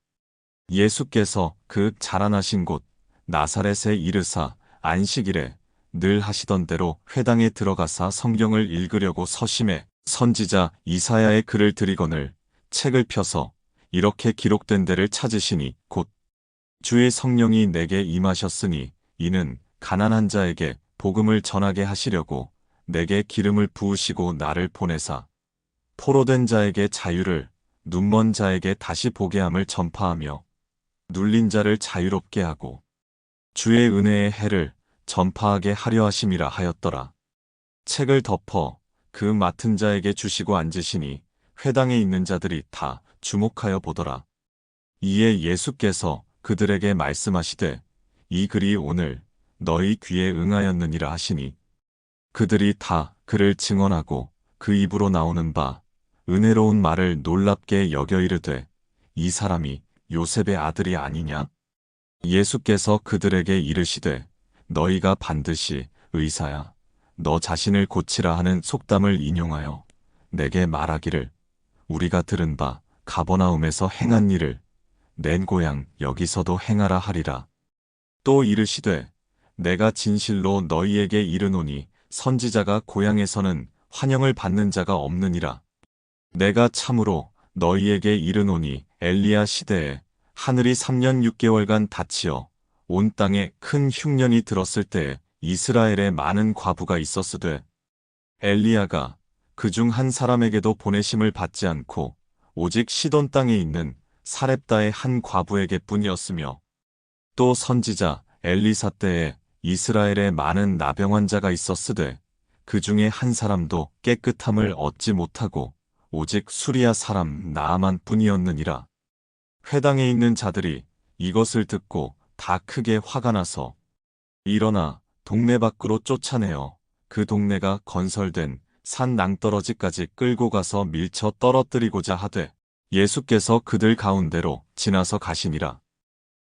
예수께서 그 자라나신 곳 나사렛에 이르사 안식일에 늘 하시던 대로 회당에 들어가사 성경을 읽으려고 서심해 선지자 이사야의 글을 들이거늘 책을 펴서 이렇게 기록된 데를 찾으시니 곧 주의 성령이 내게 임하셨으니 이는 가난한 자에게 복음을 전하게 하시려고 내게 기름을 부으시고 나를 보내사 포로된 자에게 자유를 눈먼 자에게 다시 보게 함을 전파하며 눌린 자를 자유롭게 하고 주의 은혜의 해를 전파하게 하려 하심이라 하였더라. 책을 덮어 그 맡은 자에게 주시고 앉으시니 회당에 있는 자들이 다 주목하여 보더라. 이에 예수께서 그들에게 말씀하시되 이 글이 오늘 너희 귀에 응하였느니라 하시니 그들이 다 그를 증언하고 그 입으로 나오는 바 은혜로운 말을 놀랍게 여겨 이르되 이 사람이 요셉의 아들이 아니냐? 예수께서 그들에게 이르시되 너희가 반드시 의사야 너 자신을 고치라 하는 속담을 인용하여 내게 말하기를 우리가 들은 바 가버나움에서 행한 일을 낸 고향 여기서도 행하라 하리라. 또 이르시되 내가 진실로 너희에게 이르노니 선지자가 고향에서는 환영을 받는 자가 없느니라. 내가 참으로 너희에게 이르노니 엘리야 시대에 하늘이 3년 6개월간 닫히어 온 땅에 큰 흉년이 들었을 때에 이스라엘에 많은 과부가 있었으되 엘리야가 그중 한 사람에게도 보내심을 받지 않고 오직 시돈 땅에 있는 사렙다의 한 과부에게 뿐이었으며 또 선지자 엘리사 때에 이스라엘에 많은 나병 환자가 있었으되 그 중에 한 사람도 깨끗함을 얻지 못하고 오직 수리아 사람 나아만 뿐이었느니라. 회당에 있는 자들이 이것을 듣고 다 크게 화가 나서 일어나 동네 밖으로 쫓아내어 그 동네가 건설된 산 낭떠러지까지 끌고 가서 밀쳐 떨어뜨리고자 하되 예수께서 그들 가운데로 지나서 가시니라.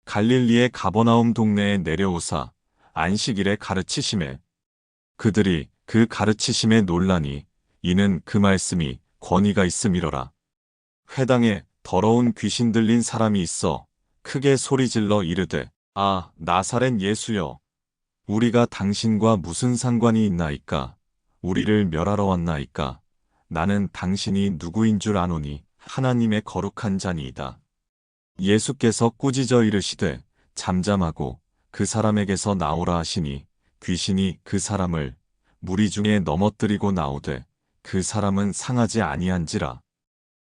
갈릴리의 가버나움 동네에 내려오사 안식일에 가르치심에 그들이 그 가르치심에 놀라니 이는 그 말씀이 권위가 있음이로라. 회당에 더러운 귀신 들린 사람이 있어 크게 소리질러 이르되 아 나사렛 예수여 우리가 당신과 무슨 상관이 있나이까 우리를 멸하러 왔나이까 나는 당신이 누구인 줄 아노니 하나님의 거룩한 자니이다. 예수께서 꾸짖어 이르시되 잠잠하고 그 사람에게서 나오라 하시니 귀신이 그 사람을 무리 중에 넘어뜨리고 나오되 그 사람은 상하지 아니한지라.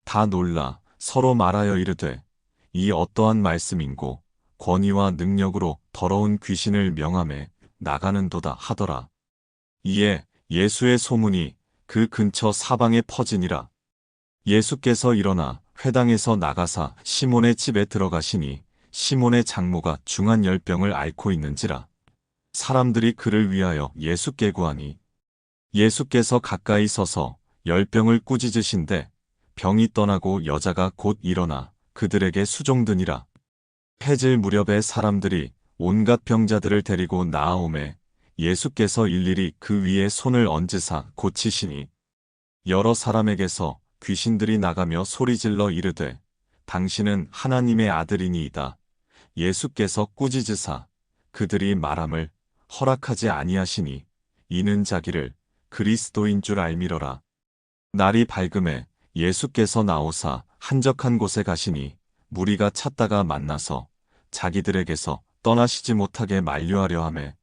다 놀라 서로 말하여 이르되 이 어떠한 말씀인고 권위와 능력으로 더러운 귀신을 명함에 나가는도다 하더라. 이에 예수의 소문이 그 근처 사방에 퍼지니라. 예수께서 일어나 회당에서 나가사 시몬의 집에 들어가시니 시몬의 장모가 중한 열병을 앓고 있는지라. 사람들이 그를 위하여 예수께 구하니 예수께서 가까이 서서 열병을 꾸짖으신데 병이 떠나고 여자가 곧 일어나 그들에게 수종드니라. 해질 무렵에 사람들이 온갖 병자들을 데리고 나아오매 예수께서 일일이 그 위에 손을 얹으사 고치시니 여러 사람에게서 귀신들이 나가며 소리질러 이르되 당신은 하나님의 아들이니이다. 예수께서 꾸짖으사 그들이 말함을 허락하지 아니하시니 이는 자기를 그리스도인 줄 알미러라. 날이 밝음에 예수께서 나오사 한적한 곳에 가시니 무리가 찾다가 만나서 자기들에게서 떠나시지 못하게 만류하려 하매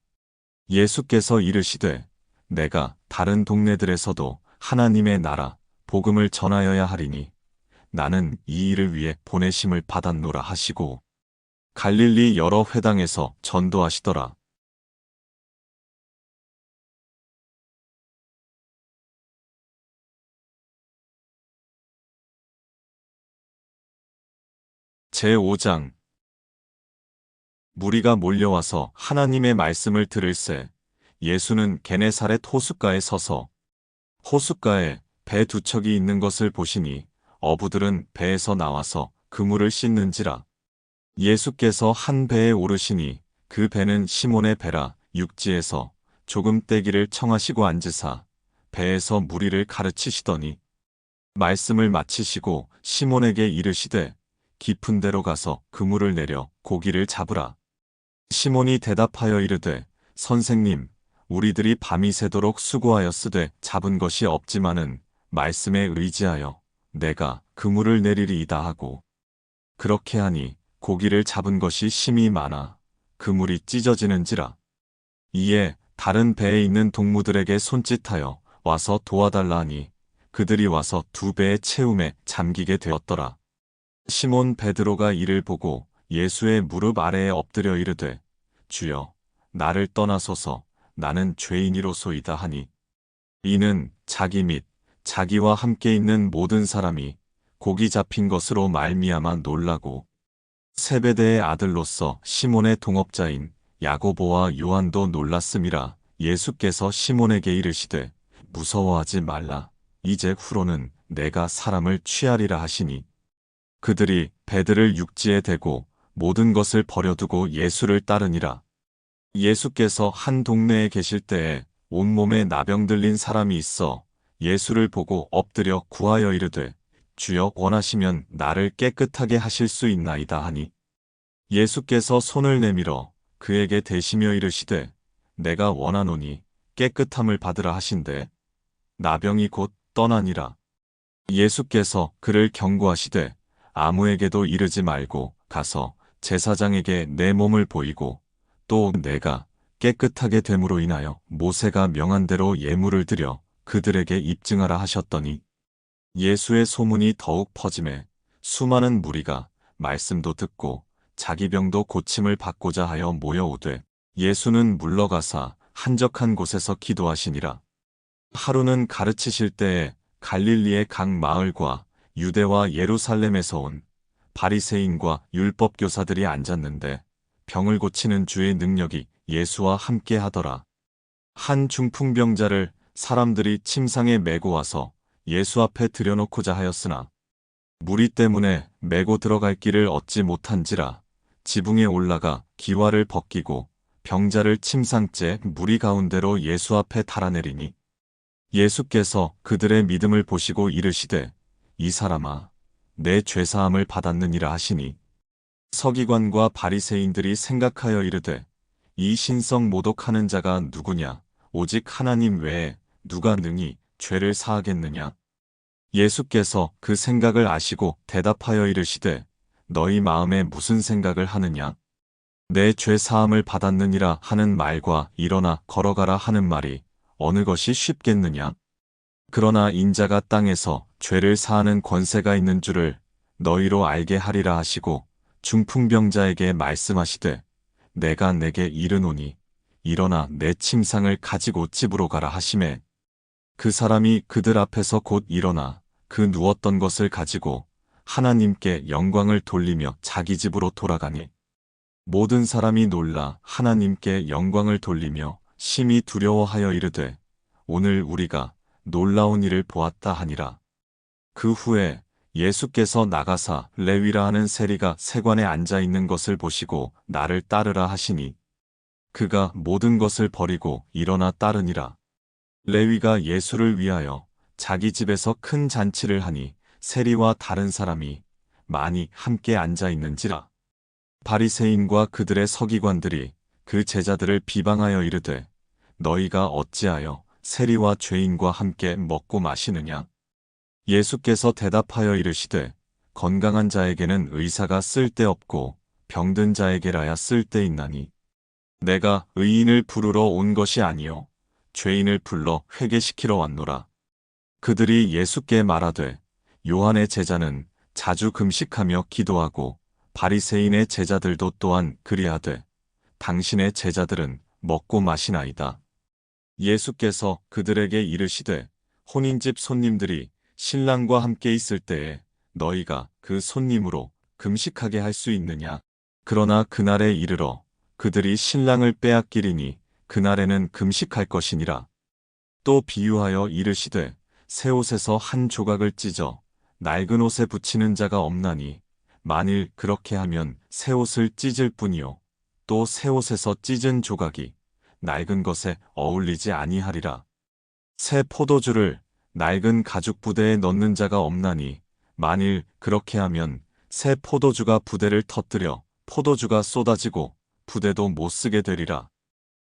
예수께서 이르시되 내가 다른 동네들에서도 하나님의 나라 복음을 전하여야 하리니 나는 이 일을 위해 보내심을 받았노라 하시고 갈릴리 여러 회당에서 전도하시더라. 제5장 무리가 몰려와서 하나님의 말씀을 들을새 예수는 게네사렛 호숫가에 서서 호숫가에 배 두 척이 있는 것을 보시니 어부들은 배에서 나와서 그물을 씻는지라. 예수께서 한 배에 오르시니 그 배는 시몬의 배라. 육지에서 조금 떼기를 청하시고 앉으사 배에서 무리를 가르치시더니 말씀을 마치시고 시몬에게 이르시되 깊은 데로 가서 그물을 내려 고기를 잡으라. 시몬이 대답하여 이르되 선생님 우리들이 밤이 새도록 수고하였으되 잡은 것이 없지만은 말씀에 의지하여 내가 그물을 내리리이다 하고 그렇게 하니 고기를 잡은 것이 심히 많아 그물이 찢어지는지라. 이에 다른 배에 있는 동무들에게 손짓하여 와서 도와달라 하니 그들이 와서 두 배의 채움에 잠기게 되었더라. 시몬 베드로가 이를 보고 예수의 무릎 아래에 엎드려 이르되 주여 나를 떠나소서 나는 죄인이로소이다 하니 이는 자기 및 자기와 함께 있는 모든 사람이 고기 잡힌 것으로 말미암아 놀라고 세베대의 아들로서 시몬의 동업자인 야고보와 요한도 놀랐음이라. 예수께서 시몬에게 이르시되 무서워하지 말라. 이제 후로는 내가 사람을 취하리라 하시니 그들이 배들을 육지에 대고 모든 것을 버려두고 예수를 따르니라. 예수께서 한 동네에 계실 때에 온몸에 나병 들린 사람이 있어 예수를 보고 엎드려 구하여 이르되 주여 원하시면 나를 깨끗하게 하실 수 있나이다 하니 예수께서 손을 내밀어 그에게 대시며 이르시되 내가 원하노니 깨끗함을 받으라 하신대 나병이 곧 떠나니라. 예수께서 그를 경고하시되 아무에게도 이르지 말고 가서 제사장에게 내 몸을 보이고 또 내가 깨끗하게 됨으로 인하여 모세가 명한 대로 예물을 드려 그들에게 입증하라 하셨더니 예수의 소문이 더욱 퍼짐에 수많은 무리가 말씀도 듣고 자기 병도 고침을 받고자 하여 모여오되 예수는 물러가사 한적한 곳에서 기도하시니라. 하루는 가르치실 때에 갈릴리의 각 마을과 유대와 예루살렘에서 온 바리새인과 율법교사들이 앉았는데 병을 고치는 주의 능력이 예수와 함께 하더라. 한 중풍병자를 사람들이 침상에 메고 와서 예수 앞에 들여놓고자 하였으나 무리 때문에 메고 들어갈 길을 얻지 못한지라 지붕에 올라가 기와를 벗기고 병자를 침상째 무리 가운데로 예수 앞에 달아내리니 예수께서 그들의 믿음을 보시고 이르시되 이 사람아 내 죄사함을 받았느니라 하시니 서기관과 바리새인들이 생각하여 이르되 이 신성 모독하는 자가 누구냐 오직 하나님 외에 누가 능히 죄를 사하겠느냐. 예수께서 그 생각을 아시고 대답하여 이르시되 너희 마음에 무슨 생각을 하느냐. 내 죄 사함을 받았느니라 하는 말과 일어나 걸어가라 하는 말이 어느 것이 쉽겠느냐? 그러나 인자가 땅에서 죄를 사하는 권세가 있는 줄을 너희로 알게 하리라 하시고 중풍병자에게 말씀하시되 내가 내게 이르노니 일어나 내 침상을 가지고 집으로 가라 하시매 그 사람이 그들 앞에서 곧 일어나 그 누웠던 것을 가지고 하나님께 영광을 돌리며 자기 집으로 돌아가니 모든 사람이 놀라 하나님께 영광을 돌리며 심히 두려워하여 이르되 오늘 우리가 놀라운 일을 보았다 하니라. 그 후에 예수께서 나가사 레위라 하는 세리가 세관에 앉아 있는 것을 보시고 나를 따르라 하시니 그가 모든 것을 버리고 일어나 따르니라. 레위가 예수를 위하여 자기 집에서 큰 잔치를 하니 세리와 다른 사람이 많이 함께 앉아 있는지라. 바리새인과 그들의 서기관들이 그 제자들을 비방하여 이르되 너희가 어찌하여 세리와 죄인과 함께 먹고 마시느냐? 예수께서 대답하여 이르시되 건강한 자에게는 의사가 쓸데없고 병든 자에게라야 쓸데있나니 내가 의인을 부르러 온 것이 아니요 죄인을 불러 회개시키러 왔노라. 그들이 예수께 말하되 요한의 제자는 자주 금식하며 기도하고 바리새인의 제자들도 또한 그리하되 당신의 제자들은 먹고 마시나이다. 예수께서 그들에게 이르시되 혼인집 손님들이 신랑과 함께 있을 때에 너희가 그 손님으로 금식하게 할 수 있느냐? 그러나 그날에 이르러 그들이 신랑을 빼앗기리니 그날에는 금식할 것이니라. 또 비유하여 이르시되 새 옷에서 한 조각을 찢어 낡은 옷에 붙이는 자가 없나니 만일 그렇게 하면 새 옷을 찢을 뿐이요 또 새 옷에서 찢은 조각이 낡은 것에 어울리지 아니하리라. 새 포도주를 낡은 가죽 부대에 넣는 자가 없나니 만일 그렇게 하면 새 포도주가 부대를 터뜨려 포도주가 쏟아지고 부대도 못 쓰게 되리라.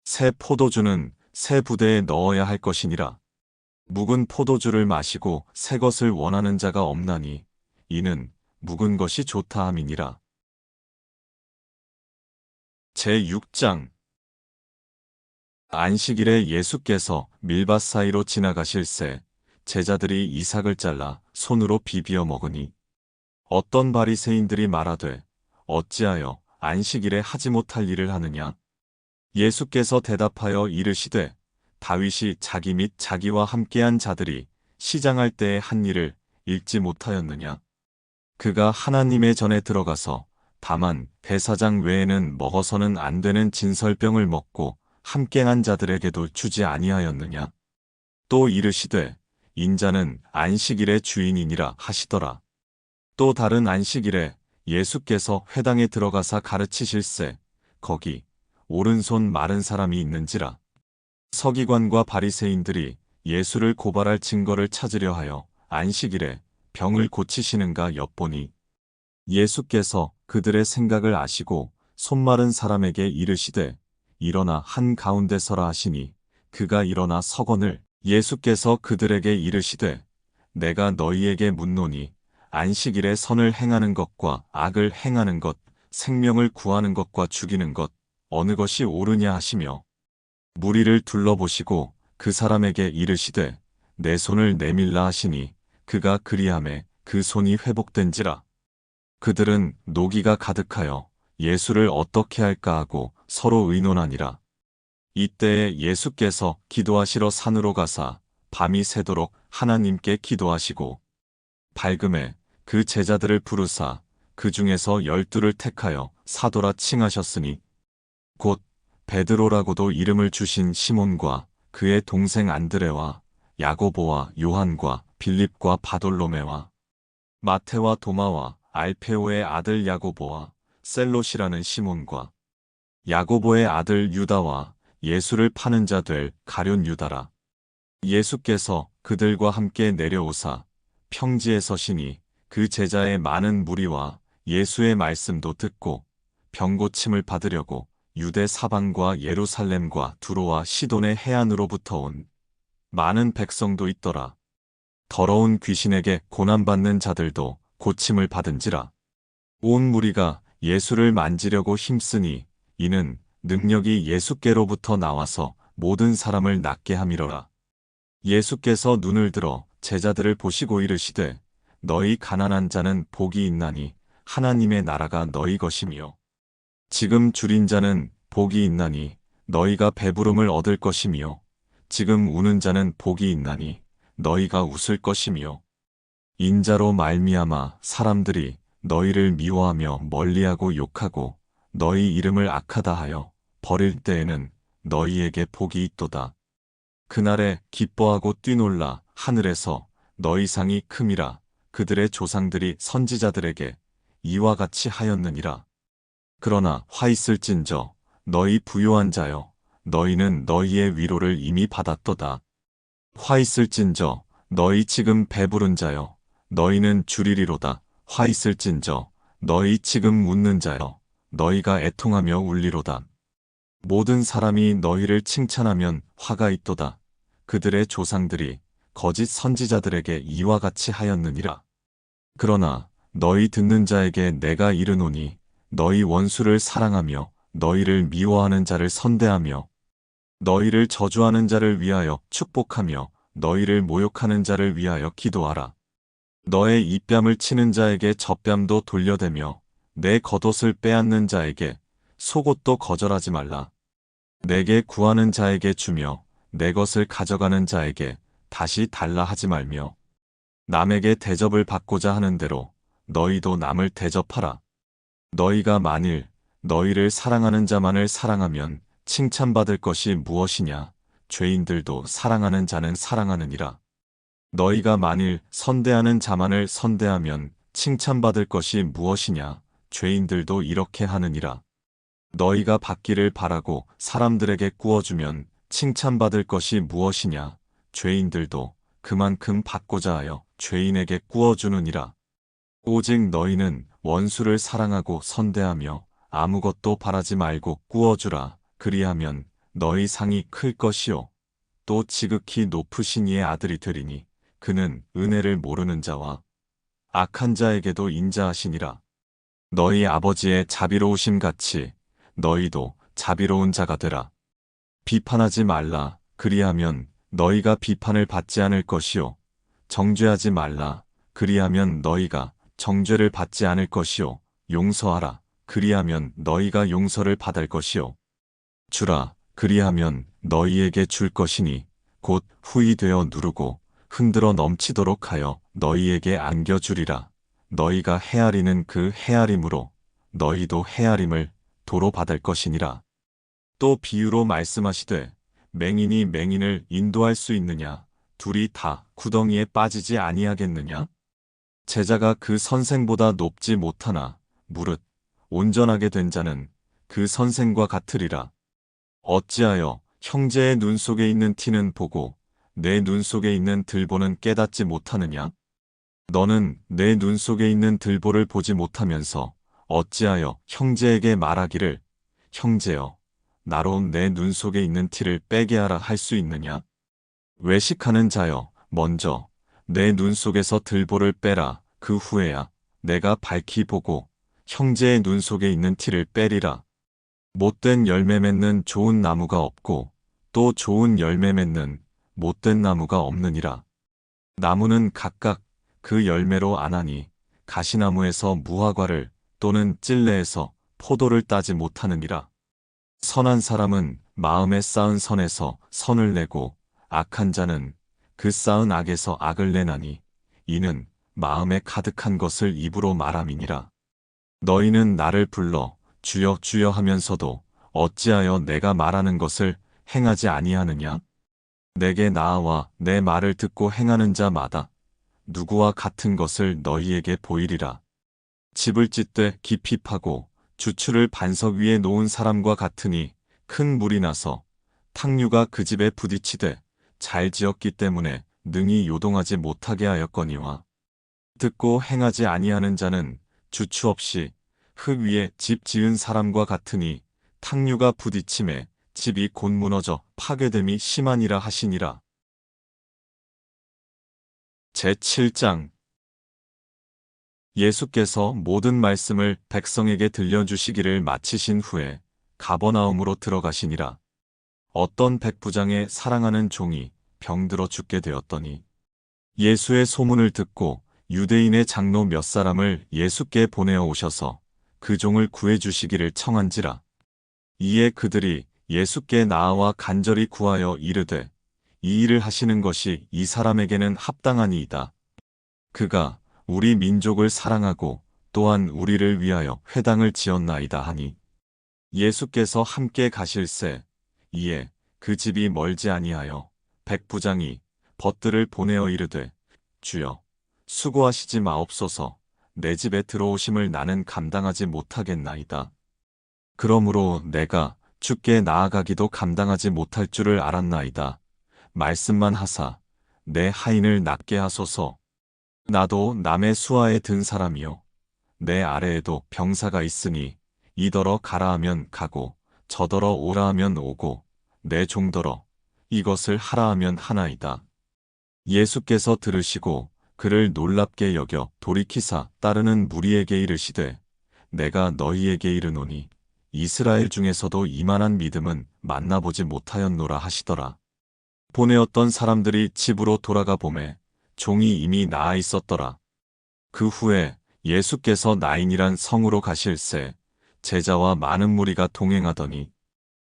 새 포도주는 새 부대에 넣어야 할 것이니라. 묵은 포도주를 마시고 새 것을 원하는 자가 없나니 이는 묵은 것이 좋다 함이니라. 제6장 안식일에 예수께서 밀밭 사이로 지나가실새 제자들이 이삭을 잘라 손으로 비비어 먹으니 어떤 바리새인들이 말하되 어찌하여 안식일에 하지 못할 일을 하느냐? 예수께서 대답하여 이르시되 다윗이 자기 및 자기와 함께한 자들이 시장할 때에 한 일을 읽지 못하였느냐? 그가 하나님의 전에 들어가서 다만 대사장 외에는 먹어서는 안 되는 진설병을 먹고 함께한 자들에게도 주지 아니하였느냐? 또 이르시되 인자는 안식일의 주인이니라 하시더라. 또 다른 안식일에 예수께서 회당에 들어가사 가르치실새 거기 오른손 마른 사람이 있는지라. 서기관과 바리새인들이 예수를 고발할 증거를 찾으려 하여 안식일에 병을 고치시는가 엿보니 예수께서 그들의 생각을 아시고 손 마른 사람에게 이르시되 일어나 한 가운데 서라 하시니 그가 일어나 서거늘 예수께서 그들에게 이르시되 내가 너희에게 묻노니 안식일에 선을 행하는 것과 악을 행하는 것 생명을 구하는 것과 죽이는 것 어느 것이 옳으냐 하시며 무리를 둘러보시고 그 사람에게 이르시되 내 손을 내밀라 하시니 그가 그리하매 그 손이 회복된지라. 그들은 노기가 가득하여 예수를 어떻게 할까 하고 서로 의논하니라. 이때에 예수께서 기도하시러 산으로 가사 밤이 새도록 하나님께 기도하시고 밝음에 그 제자들을 부르사 그 중에서 12를 택하여 사도라 칭하셨으니 곧 베드로라고도 이름을 주신 시몬과 그의 동생 안드레와 야고보와 요한과 빌립과 바돌로메와 마테와 도마와 알페오의 아들 야고보와 셀롯이라는 시몬과 야고보의 아들 유다와 예수를 파는 자 될 가룟 유다라. 예수께서 그들과 함께 내려오사 평지에 서시니 그 제자의 많은 무리와 예수의 말씀도 듣고 병고침을 받으려고 유대 사방과 예루살렘과 두로와 시돈의 해안으로부터 온 많은 백성도 있더라. 더러운 귀신에게 고난받는 자들도 고침을 받은지라. 온 무리가 예수를 만지려고 힘쓰니 이는 능력이 예수께로부터 나와서 모든 사람을 낫게 함이로라. 예수께서 눈을 들어 제자들을 보시고 이르시되 너희 가난한 자는 복이 있나니 하나님의 나라가 너희 것이며 지금 줄인 자는 복이 있나니 너희가 배부름을 얻을 것이며 지금 우는 자는 복이 있나니 너희가 웃을 것이며 인자로 말미암아 사람들이 너희를 미워하며 멀리하고 욕하고 너희 이름을 악하다 하여 버릴 때에는 너희에게 복이 있도다. 그날에 기뻐하고 뛰놀라 하늘에서 너희 상이 큼이라. 그들의 조상들이 선지자들에게 이와 같이 하였느니라. 그러나 화 있을진저 너희 부요한 자여 너희는 너희의 위로를 이미 받았도다. 화 있을진저 너희 지금 배부른 자여 너희는 주리리로다. 화 있을진저 너희 지금 웃는 자여 너희가 애통하며 울리로다. 모든 사람이 너희를 칭찬하면 화가 있도다. 그들의 조상들이 거짓 선지자들에게 이와 같이 하였느니라. 그러나 너희 듣는 자에게 내가 이르노니 너희 원수를 사랑하며 너희를 미워하는 자를 선대하며 너희를 저주하는 자를 위하여 축복하며 너희를 모욕하는 자를 위하여 기도하라. 너의 입뺨을 치는 자에게 젖뺨도 돌려대며 내 겉옷을 빼앗는 자에게 속옷도 거절하지 말라. 내게 구하는 자에게 주며 내 것을 가져가는 자에게 다시 달라 하지 말며 남에게 대접을 받고자 하는 대로 너희도 남을 대접하라. 너희가 만일 너희를 사랑하는 자만을 사랑하면 칭찬받을 것이 무엇이냐? 죄인들도 사랑하는 자는 사랑하느니라. 너희가 만일 선대하는 자만을 선대하면 칭찬받을 것이 무엇이냐? 죄인들도 이렇게 하느니라. 너희가 받기를 바라고 사람들에게 구워주면 칭찬받을 것이 무엇이냐? 죄인들도 그만큼 받고자 하여 죄인에게 구워주느니라. 오직 너희는 원수를 사랑하고 선대하며 아무것도 바라지 말고 구워주라. 그리하면 너희 상이 클 것이요 또 지극히 높으신 이의 아들이 되리니 그는 은혜를 모르는 자와 악한 자에게도 인자하시니라. 너희 아버지의 자비로우심 같이 너희도 자비로운 자가 되라. 비판하지 말라. 그리하면 너희가 비판을 받지 않을 것이요 정죄하지 말라. 그리하면 너희가 정죄를 받지 않을 것이요 용서하라. 그리하면 너희가 용서를 받을 것이요 주라. 그리하면 너희에게 줄 것이니 곧 후히 되어 누르고 흔들어 넘치도록 하여 너희에게 안겨주리라. 너희가 헤아리는 그 헤아림으로 너희도 헤아림을 도로 받을 것이니라. 또 비유로 말씀하시되 맹인이 맹인을 인도할 수 있느냐? 둘이 다 구덩이에 빠지지 아니하겠느냐? 제자가 그 선생보다 높지 못하나 무릇 온전하게 된 자는 그 선생과 같으리라. 어찌하여 형제의 눈 속에 있는 티는 보고 내 눈 속에 있는 들보는 깨닫지 못하느냐? 너는 내 눈 속에 있는 들보를 보지 못하면서 어찌하여 형제에게 말하기를 형제여 나로 내 눈 속에 있는 티를 빼게 하라 할 수 있느냐? 외식하는 자여 먼저 내 눈 속에서 들보를 빼라. 그 후에야 내가 밝히 보고 형제의 눈 속에 있는 티를 빼리라. 못된 열매 맺는 좋은 나무가 없고 또 좋은 열매 맺는 못된 나무가 없느니라. 나무는 각각 그 열매로 아나니 가시나무에서 무화과를 또는 찔레에서 포도를 따지 못하느니라. 선한 사람은 마음에 쌓은 선에서 선을 내고 악한 자는 그 쌓은 악에서 악을 내나니 이는 마음에 가득한 것을 입으로 말함이니라. 너희는 나를 불러 주여 주여 하면서도 어찌하여 내가 말하는 것을 행하지 아니하느냐? 내게 나아와 내 말을 듣고 행하는 자마다 누구와 같은 것을 너희에게 보이리라. 집을 짓되 깊이 파고 주추를 반석 위에 놓은 사람과 같으니 큰 물이 나서 탕류가 그 집에 부딪히되 잘 지었기 때문에 능히 요동하지 못하게 하였거니와 듣고 행하지 아니하는 자는 주추 없이 흙 위에 집 지은 사람과 같으니 탕류가 부딪힘에 집이 곧 무너져 파괴됨이 심하니라 하시니라. 제7장 예수께서 모든 말씀을 백성에게 들려주시기를 마치신 후에 가버나움으로 들어가시니라. 어떤 백부장의 사랑하는 종이 병들어 죽게 되었더니 예수의 소문을 듣고 유대인의 장로 몇 사람을 예수께 보내어 오셔서 그 종을 구해 주시기를 청한지라. 이에 그들이 예수께 나아와 간절히 구하여 이르되 이 일을 하시는 것이 이 사람에게는 합당하니이다. 그가 우리 민족을 사랑하고 또한 우리를 위하여 회당을 지었나이다 하니 예수께서 함께 가실새 이에 그 집이 멀지 아니하여 백부장이 벗들을 보내어 이르되 주여 수고하시지 마옵소서. 내 집에 들어오심을 나는 감당하지 못하겠나이다. 그러므로 내가 주께 나아가기도 감당하지 못할 줄을 알았나이다. 말씀만 하사 내 하인을 낫게 하소서. 나도 남의 수하에 든 사람이요 내 아래에도 병사가 있으니 이더러 가라 하면 가고 저더러 오라 하면 오고 내 종더러 이것을 하라 하면 하나이다. 예수께서 들으시고 그를 놀랍게 여겨 돌이키사 따르는 무리에게 이르시되 내가 너희에게 이르노니 이스라엘 중에서도 이만한 믿음은 만나보지 못하였노라 하시더라. 보내었던 사람들이 집으로 돌아가 보매 종이 이미 나아 있었더라. 그 후에 예수께서 나인이란 성으로 가실새 제자와 많은 무리가 동행하더니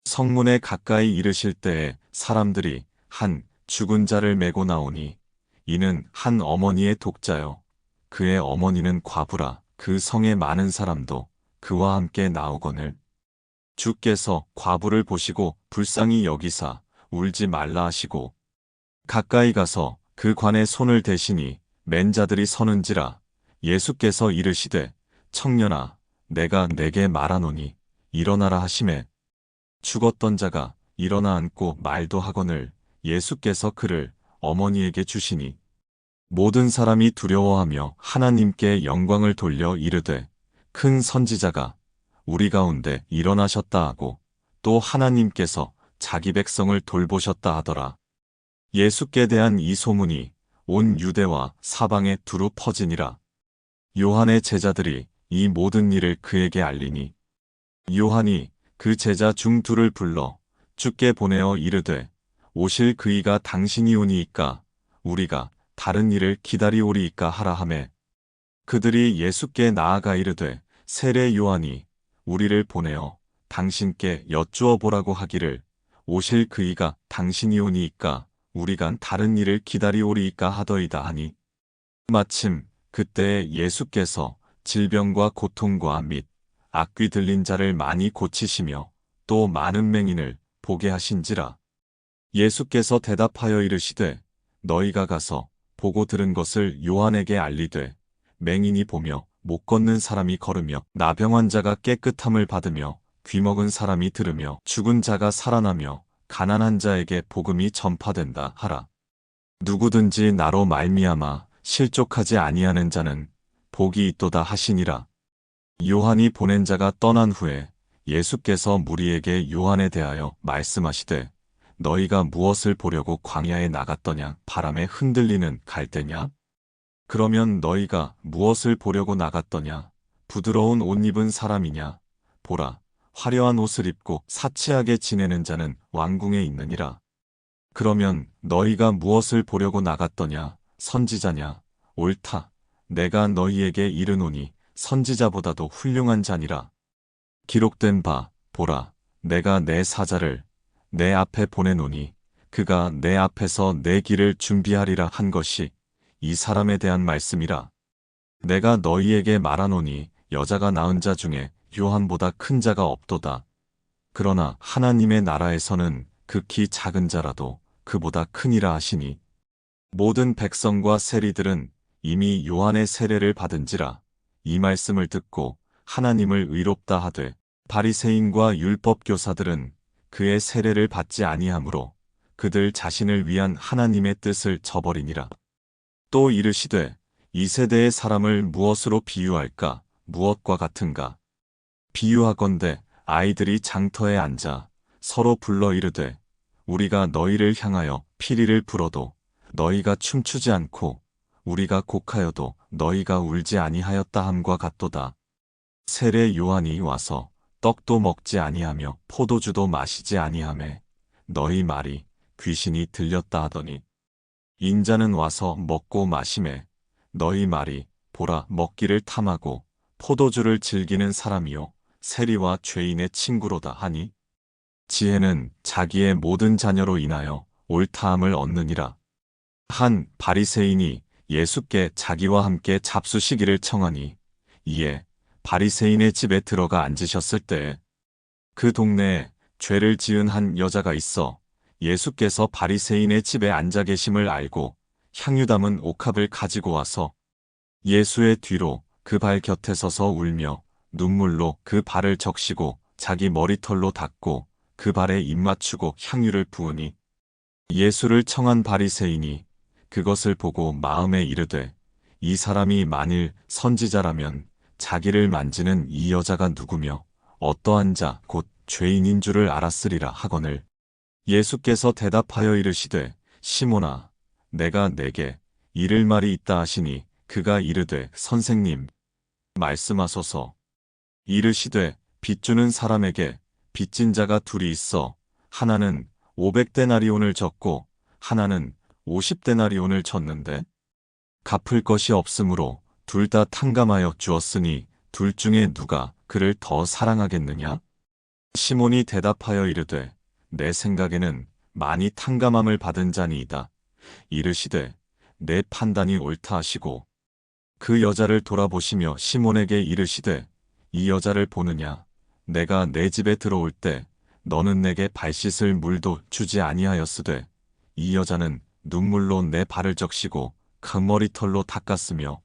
성문에 가까이 이르실 때에 사람들이 한 죽은 자를 메고 나오니 이는 한 어머니의 독자요 그의 어머니는 과부라. 그 성의 많은 사람도 그와 함께 나오거늘 주께서 과부를 보시고 불쌍히 여기사 울지 말라 하시고 가까이 가서 그 관에 손을 대시니 맨 자들이 서는지라. 예수께서 이르시되 청년아 내가 내게 말하노니 일어나라 하시매 죽었던 자가 일어나 앉고 말도 하거늘 예수께서 그를 어머니에게 주시니 모든 사람이 두려워하며 하나님께 영광을 돌려 이르되 큰 선지자가 우리 가운데 일어나셨다 하고 또 하나님께서 자기 백성을 돌보셨다 하더라. 예수께 대한 이 소문이 온 유대와 사방에 두루 퍼지니라. 요한의 제자들이 이 모든 일을 그에게 알리니 요한이 그 제자 중 둘을 불러 주께 보내어 이르되 오실 그이가 당신이 오니이까 우리가 다른 일을 기다리오리이까 하라 하매 그들이 예수께 나아가 이르되 세례 요한이 우리를 보내어 당신께 여쭈어 보라고 하기를 오실 그이가 당신이 오니이까 우리가 다른 일을 기다리오리이까 하더이다 하니 마침 그때에 예수께서 질병과 고통과 및 악귀 들린 자를 많이 고치시며 또 많은 맹인을 보게 하신지라. 예수께서 대답하여 이르시되 너희가 가서 보고 들은 것을 요한에게 알리되 맹인이 보며 못 걷는 사람이 걸으며 나병 환자가 깨끗함을 받으며 귀먹은 사람이 들으며 죽은 자가 살아나며 가난한 자에게 복음이 전파된다 하라. 누구든지 나로 말미암아 실족하지 아니하는 자는 복이 있도다 하시니라. 요한이 보낸 자가 떠난 후에 예수께서 무리에게 요한에 대하여 말씀하시되 너희가 무엇을 보려고 광야에 나갔더냐? 바람에 흔들리는 갈대냐? 그러면 너희가 무엇을 보려고 나갔더냐? 부드러운 옷 입은 사람이냐? 보라, 화려한 옷을 입고 사치하게 지내는 자는 왕궁에 있느니라. 그러면 너희가 무엇을 보려고 나갔더냐? 선지자냐? 옳다. 내가 너희에게 이르노니 선지자보다도 훌륭한 자니라. 기록된 바, 보라, 내가 내 사자를 내 앞에 보내노니 그가 내 앞에서 내 길을 준비하리라 한 것이 이 사람에 대한 말씀이라. 내가 너희에게 말하노니 여자가 낳은 자 중에 요한보다 큰 자가 없도다. 그러나 하나님의 나라에서는 극히 작은 자라도 그보다 크니라 하시니 모든 백성과 세리들은 이미 요한의 세례를 받은지라. 이 말씀을 듣고 하나님을 의롭다 하되 바리새인과 율법 교사들은 그의 세례를 받지 아니하므로 그들 자신을 위한 하나님의 뜻을 저버리니라. 또 이르시되 이 세대의 사람을 무엇으로 비유할까? 무엇과 같은가? 비유하건대 아이들이 장터에 앉아 서로 불러 이르되 우리가 너희를 향하여 피리를 불어도 너희가 춤추지 않고 우리가 곡하여도 너희가 울지 아니하였다 함과 같도다. 세례 요한이 와서 떡도 먹지 아니하며 포도주도 마시지 아니하매 너희 말이 귀신이 들렸다 하더니 인자는 와서 먹고 마시매 너희 말이 보라 먹기를 탐하고 포도주를 즐기는 사람이요 세리와 죄인의 친구로다 하니 지혜는 자기의 모든 자녀로 인하여 옳다함을 얻느니라. 한 바리새인이 예수께 자기와 함께 잡수시기를 청하니 이에 바리새인의 집에 들어가 앉으셨을 때에 그 동네에 죄를 지은 한 여자가 있어 예수께서 바리새인의 집에 앉아 계심을 알고 향유 담은 옥합을 가지고 와서 예수의 뒤로 그 발 곁에 서서 울며 눈물로 그 발을 적시고 자기 머리털로 닦고 그 발에 입 맞추고 향유를 부으니 예수를 청한 바리새인이 그것을 보고 마음에 이르되 이 사람이 만일 선지자라면 자기를 만지는 이 여자가 누구며 어떠한 자 곧 죄인인 줄을 알았으리라 하거늘 예수께서 대답하여 이르시되 시몬아 내가 내게 이를 말이 있다 하시니 그가 이르되 선생님 말씀하소서. 이르시되 빚주는 사람에게 빚진 자가 둘이 있어 하나는 500데나리온을 졌고 하나는 50데나리온을 졌는데 갚을 것이 없으므로 둘 다 탕감하여 주었으니 둘 중에 누가 그를 더 사랑하겠느냐? 시몬이 대답하여 이르되 내 생각에는 많이 탕감함을 받은 자니이다. 이르시되 내 판단이 옳다 하시고 그 여자를 돌아보시며 시몬에게 이르시되 이 여자를 보느냐? 내가 내 집에 들어올 때 너는 내게 발 씻을 물도 주지 아니하였으되 이 여자는 눈물로 내 발을 적시고 그 머리털로 닦았으며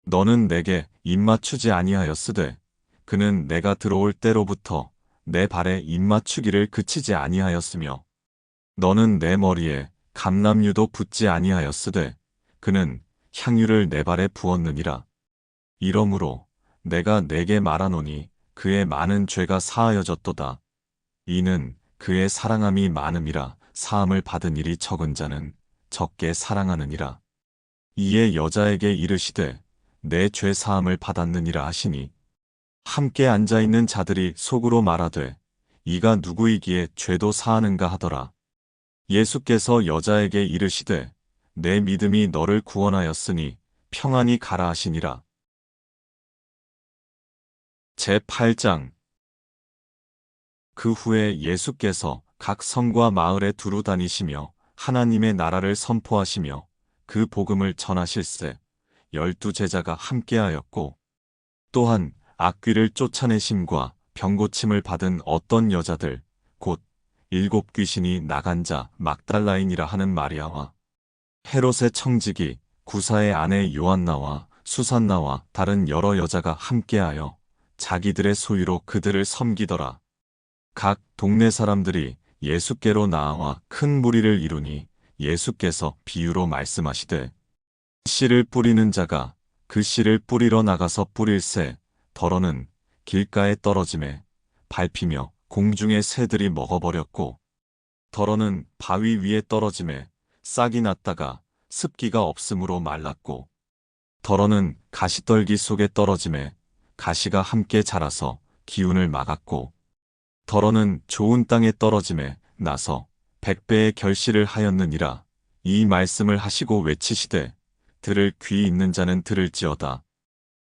너는 내게 입 맞추지 아니하였으되 그는 내가 들어올 때로부터 내 발에 입 맞추기를 그치지 아니하였으며 너는 내 머리에 감람유도 붓지 아니하였으되 그는 향유를 내 발에 부었느니라. 이러므로 내가 내게 말하노니 그의 많은 죄가 사하여졌도다. 이는 그의 사랑함이 많음이라. 사함을 받은 일이 적은 자는 적게 사랑하느니라. 이에 여자에게 이르시되 내 죄 사함을 받았느니라 하시니 함께 앉아있는 자들이 속으로 말하되 이가 누구이기에 죄도 사하는가 하더라. 예수께서 여자에게 이르시되 내 믿음이 너를 구원하였으니 평안히 가라 하시니라. 제8장 그 후에 예수께서 각 성과 마을에 두루 다니시며 하나님의 나라를 선포하시며 그 복음을 전하실세 12 제자가 함께하였고 또한 악귀를 쫓아내심과 병고침을 받은 어떤 여자들 곧 7 귀신이 나간 자 막달라인이라 하는 마리아와 헤롯의 청지기 구사의 아내 요한나와 수산나와 다른 여러 여자가 함께하여 자기들의 소유로 그들을 섬기더라. 각 동네 사람들이 예수께로 나와 큰 무리를 이루니 예수께서 비유로 말씀하시되 씨를 뿌리는 자가 그 씨를 뿌리러 나가서 뿌릴새 덜어는 길가에 떨어짐에 밟히며 공중의 새들이 먹어버렸고 덜어는 바위 위에 떨어짐에 싹이 났다가 습기가 없으므로 말랐고 덜어는 가시떨기 속에 떨어짐에 가시가 함께 자라서 기운을 막았고 덜어는 좋은 땅에 떨어짐에 나서 100배의 결실을 하였느니라. 이 말씀을 하시고 외치시되 들을 귀 있는 자는 들을지어다.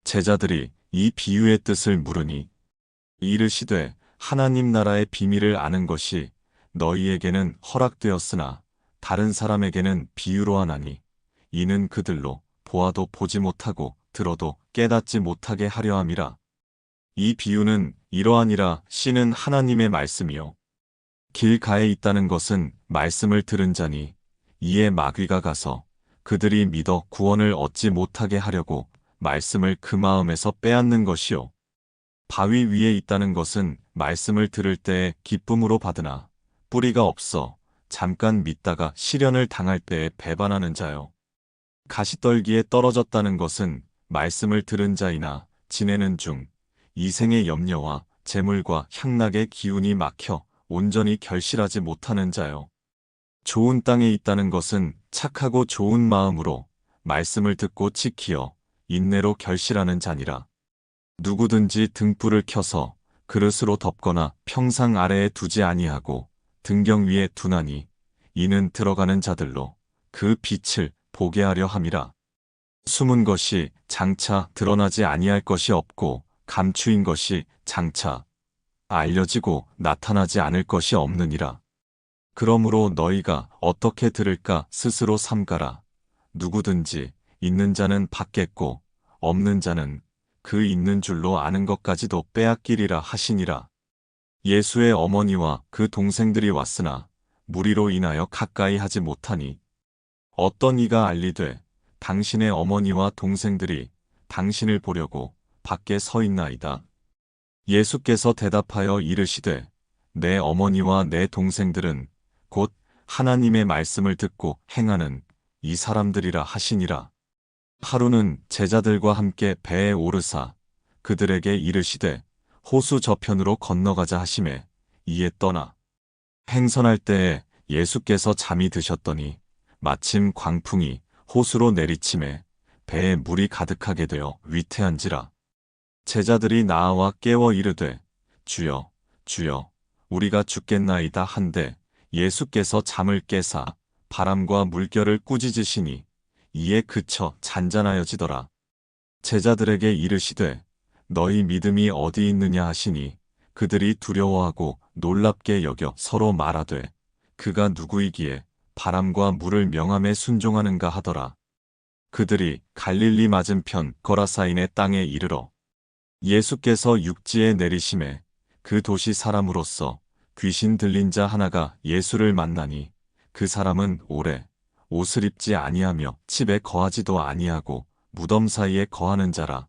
제자들이 이 비유의 뜻을 물으니 이르시되 하나님 나라의 비밀을 아는 것이 너희에게는 허락되었으나 다른 사람에게는 비유로 하나니 이는 그들로 보아도 보지 못하고 들어도 깨닫지 못하게 하려 함이라. 이 비유는 이러하니라. 씨는 하나님의 말씀이요 길가에 있다는 것은 말씀을 들은 자니 이에 마귀가 가서 그들이 믿어 구원을 얻지 못하게 하려고 말씀을 그 마음에서 빼앗는 것이요 바위 위에 있다는 것은 말씀을 들을 때에 기쁨으로 받으나 뿌리가 없어 잠깐 믿다가 시련을 당할 때에 배반하는 자요. 가시떨기에 떨어졌다는 것은 말씀을 들은 자이나 지내는 중 이생의 염려와 재물과 향락의 기운이 막혀 온전히 결실하지 못하는 자요. 좋은 땅에 있다는 것은 착하고 좋은 마음으로 말씀을 듣고 지키어 인내로 결실하는 자니라. 누구든지 등불을 켜서 그릇으로 덮거나 평상 아래에 두지 아니하고 등경 위에 두나니 이는 들어가는 자들로 그 빛을 보게 하려 함이라. 숨은 것이 장차 드러나지 아니할 것이 없고 감추인 것이 장차 알려지고 나타나지 않을 것이 없느니라. 그러므로 너희가 어떻게 들을까 스스로 삼가라. 누구든지 있는 자는 받겠고 없는 자는 그 있는 줄로 아는 것까지도 빼앗기리라 하시니라. 예수의 어머니와 그 동생들이 왔으나 무리로 인하여 가까이 하지 못하니 어떤 이가 알리되 당신의 어머니와 동생들이 당신을 보려고 밖에 서 있나이다. 예수께서 대답하여 이르시되 내 어머니와 내 동생들은 곧 하나님의 말씀을 듣고 행하는 이 사람들이라 하시니라. 하루는 제자들과 함께 배에 오르사 그들에게 이르시되 호수 저편으로 건너가자 하시매 이에 떠나 행선할 때에 예수께서 잠이 드셨더니 마침 광풍이 호수로 내리침에 배에 물이 가득하게 되어 위태한지라. 제자들이 나와 깨워 이르되 주여 주여 우리가 죽겠나이다 한데 예수께서 잠을 깨사 바람과 물결을 꾸짖으시니 이에 그쳐 잔잔하여지더라. 제자들에게 이르시되 너희 믿음이 어디 있느냐 하시니 그들이 두려워하고 놀랍게 여겨 서로 말하되 그가 누구이기에 바람과 물을 명함에 순종하는가 하더라. 그들이 갈릴리 맞은편 거라사인의 땅에 이르러 예수께서 육지에 내리심에 그 도시 사람으로서 귀신 들린 자 하나가 예수를 만나니 그 사람은 오래 옷을 입지 아니하며 집에 거하지도 아니하고 무덤 사이에 거하는 자라.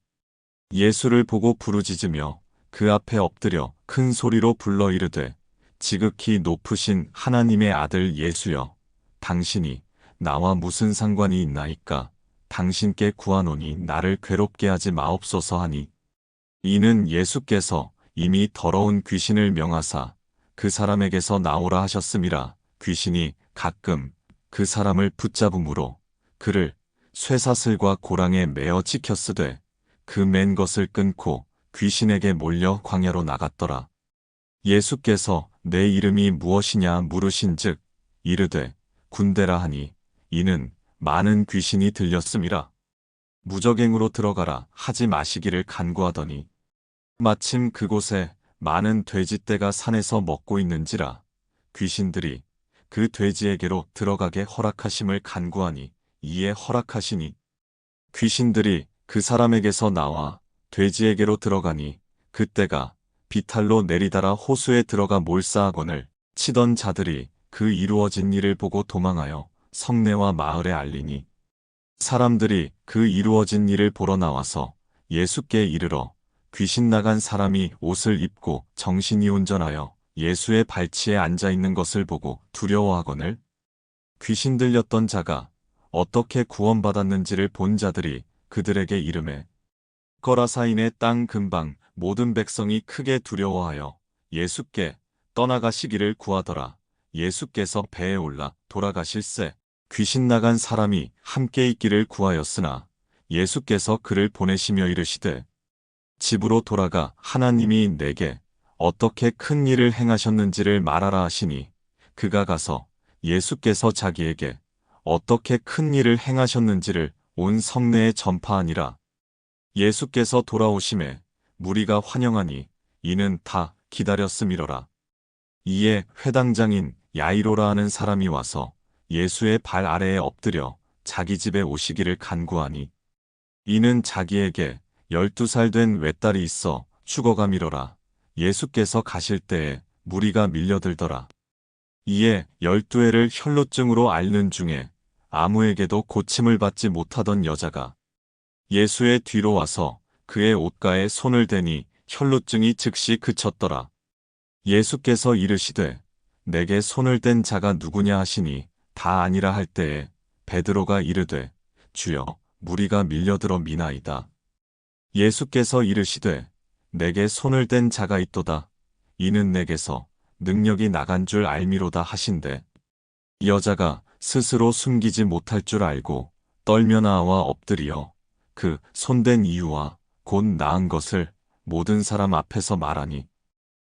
예수를 보고 부르짖으며 그 앞에 엎드려 큰 소리로 불러 이르되 지극히 높으신 하나님의 아들 예수여 당신이 나와 무슨 상관이 있나이까. 당신께 구하노니 나를 괴롭게 하지 마옵소서 하니 이는 예수께서 이미 더러운 귀신을 명하사 그 사람에게서 나오라 하셨음이라. 귀신이 가끔 그 사람을 붙잡음으로 그를 쇠사슬과 고랑에 매어 지켰으되 그 맨 것을 끊고 귀신에게 몰려 광야로 나갔더라. 예수께서 내 이름이 무엇이냐 물으신즉 이르되 군대라 하니 이는 많은 귀신이 들렸음이라. 무적행으로 들어가라 하지 마시기를 간구하더니 마침 그곳에 많은 돼지떼가 산에서 먹고 있는지라. 귀신들이 그 돼지에게로 들어가게 허락하심을 간구하니 이에 허락하시니 귀신들이 그 사람에게서 나와 돼지에게로 들어가니 그때가 비탈로 내리달아 호수에 들어가 몰사하거늘 치던 자들이 그 이루어진 일을 보고 도망하여 성내와 마을에 알리니 사람들이 그 이루어진 일을 보러 나와서 예수께 이르러 귀신 나간 사람이 옷을 입고 정신이 온전하여 예수의 발치에 앉아 있는 것을 보고 두려워하거늘 귀신 들렸던 자가 어떻게 구원받았는지를 본 자들이 그들에게 이르매 거라사인의 땅 근방 모든 백성이 크게 두려워하여 예수께 떠나가시기를 구하더라. 예수께서 배에 올라 돌아가실새 귀신 나간 사람이 함께 있기를 구하였으나 예수께서 그를 보내시며 이르시되 집으로 돌아가 하나님이 내게 어떻게 큰 일을 행하셨는지를 말하라 하시니 그가 가서 예수께서 자기에게 어떻게 큰 일을 행하셨는지를 온 성내에 전파하니라. 예수께서 돌아오심에 무리가 환영하니 이는 다 기다렸음이로라. 이에 회당장인 야이로라 하는 사람이 와서 예수의 발 아래에 엎드려 자기 집에 오시기를 간구하니 이는 자기에게 12살 된 외딸이 있어 죽어가미로라. 예수께서 가실 때에 무리가 밀려들더라. 이에 12해를 혈루증으로 앓는 중에 아무에게도 고침을 받지 못하던 여자가 예수의 뒤로 와서 그의 옷가에 손을 대니 혈루증이 즉시 그쳤더라. 예수께서 이르시되 내게 손을 댄 자가 누구냐 하시니 다 아니라 할 때에 베드로가 이르되 주여 무리가 밀려들어 미나이다. 예수께서 이르시되 내게 손을 댄 자가 있도다. 이는 내게서 능력이 나간 줄 알미로다 하신대 여자가 스스로 숨기지 못할 줄 알고 떨며 나와 엎드리어 그 손댄 이유와 곧 나은 것을 모든 사람 앞에서 말하니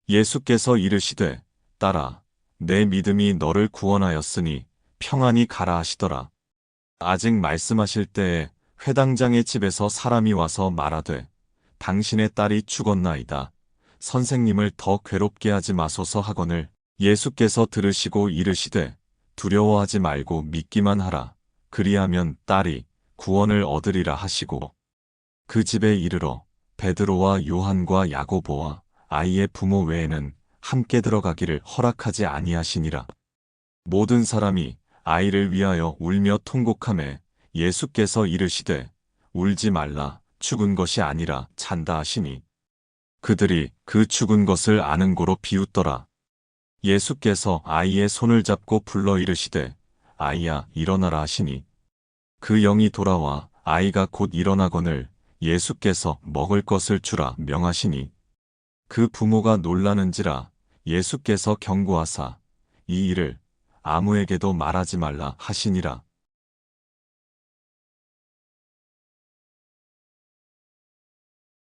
예수께서 이르시되 딸아 내 믿음이 너를 구원하였으니 평안히 가라 하시더라. 아직 말씀하실 때에 회당장의 집에서 사람이 와서 말하되 당신의 딸이 죽었나이다. 선생님을 더 괴롭게 하지 마소서 하거늘 예수께서 들으시고 이르시되 두려워하지 말고 믿기만 하라. 그리하면 딸이 구원을 얻으리라 하시고 그 집에 이르러 베드로와 요한과 야고보와 아이의 부모 외에는 함께 들어가기를 허락하지 아니하시니라. 모든 사람이 아이를 위하여 울며 통곡하매 예수께서 이르시되 울지 말라 죽은 것이 아니라 잔다 하시니 그들이 그 죽은 것을 아는 고로 비웃더라. 예수께서 아이의 손을 잡고 불러 이르시되 아이야 일어나라 하시니 그 영이 돌아와 아이가 곧 일어나거늘 예수께서 먹을 것을 주라 명하시니 그 부모가 놀라는지라. 예수께서 경고하사 이 일을 아무에게도 말하지 말라 하시니라.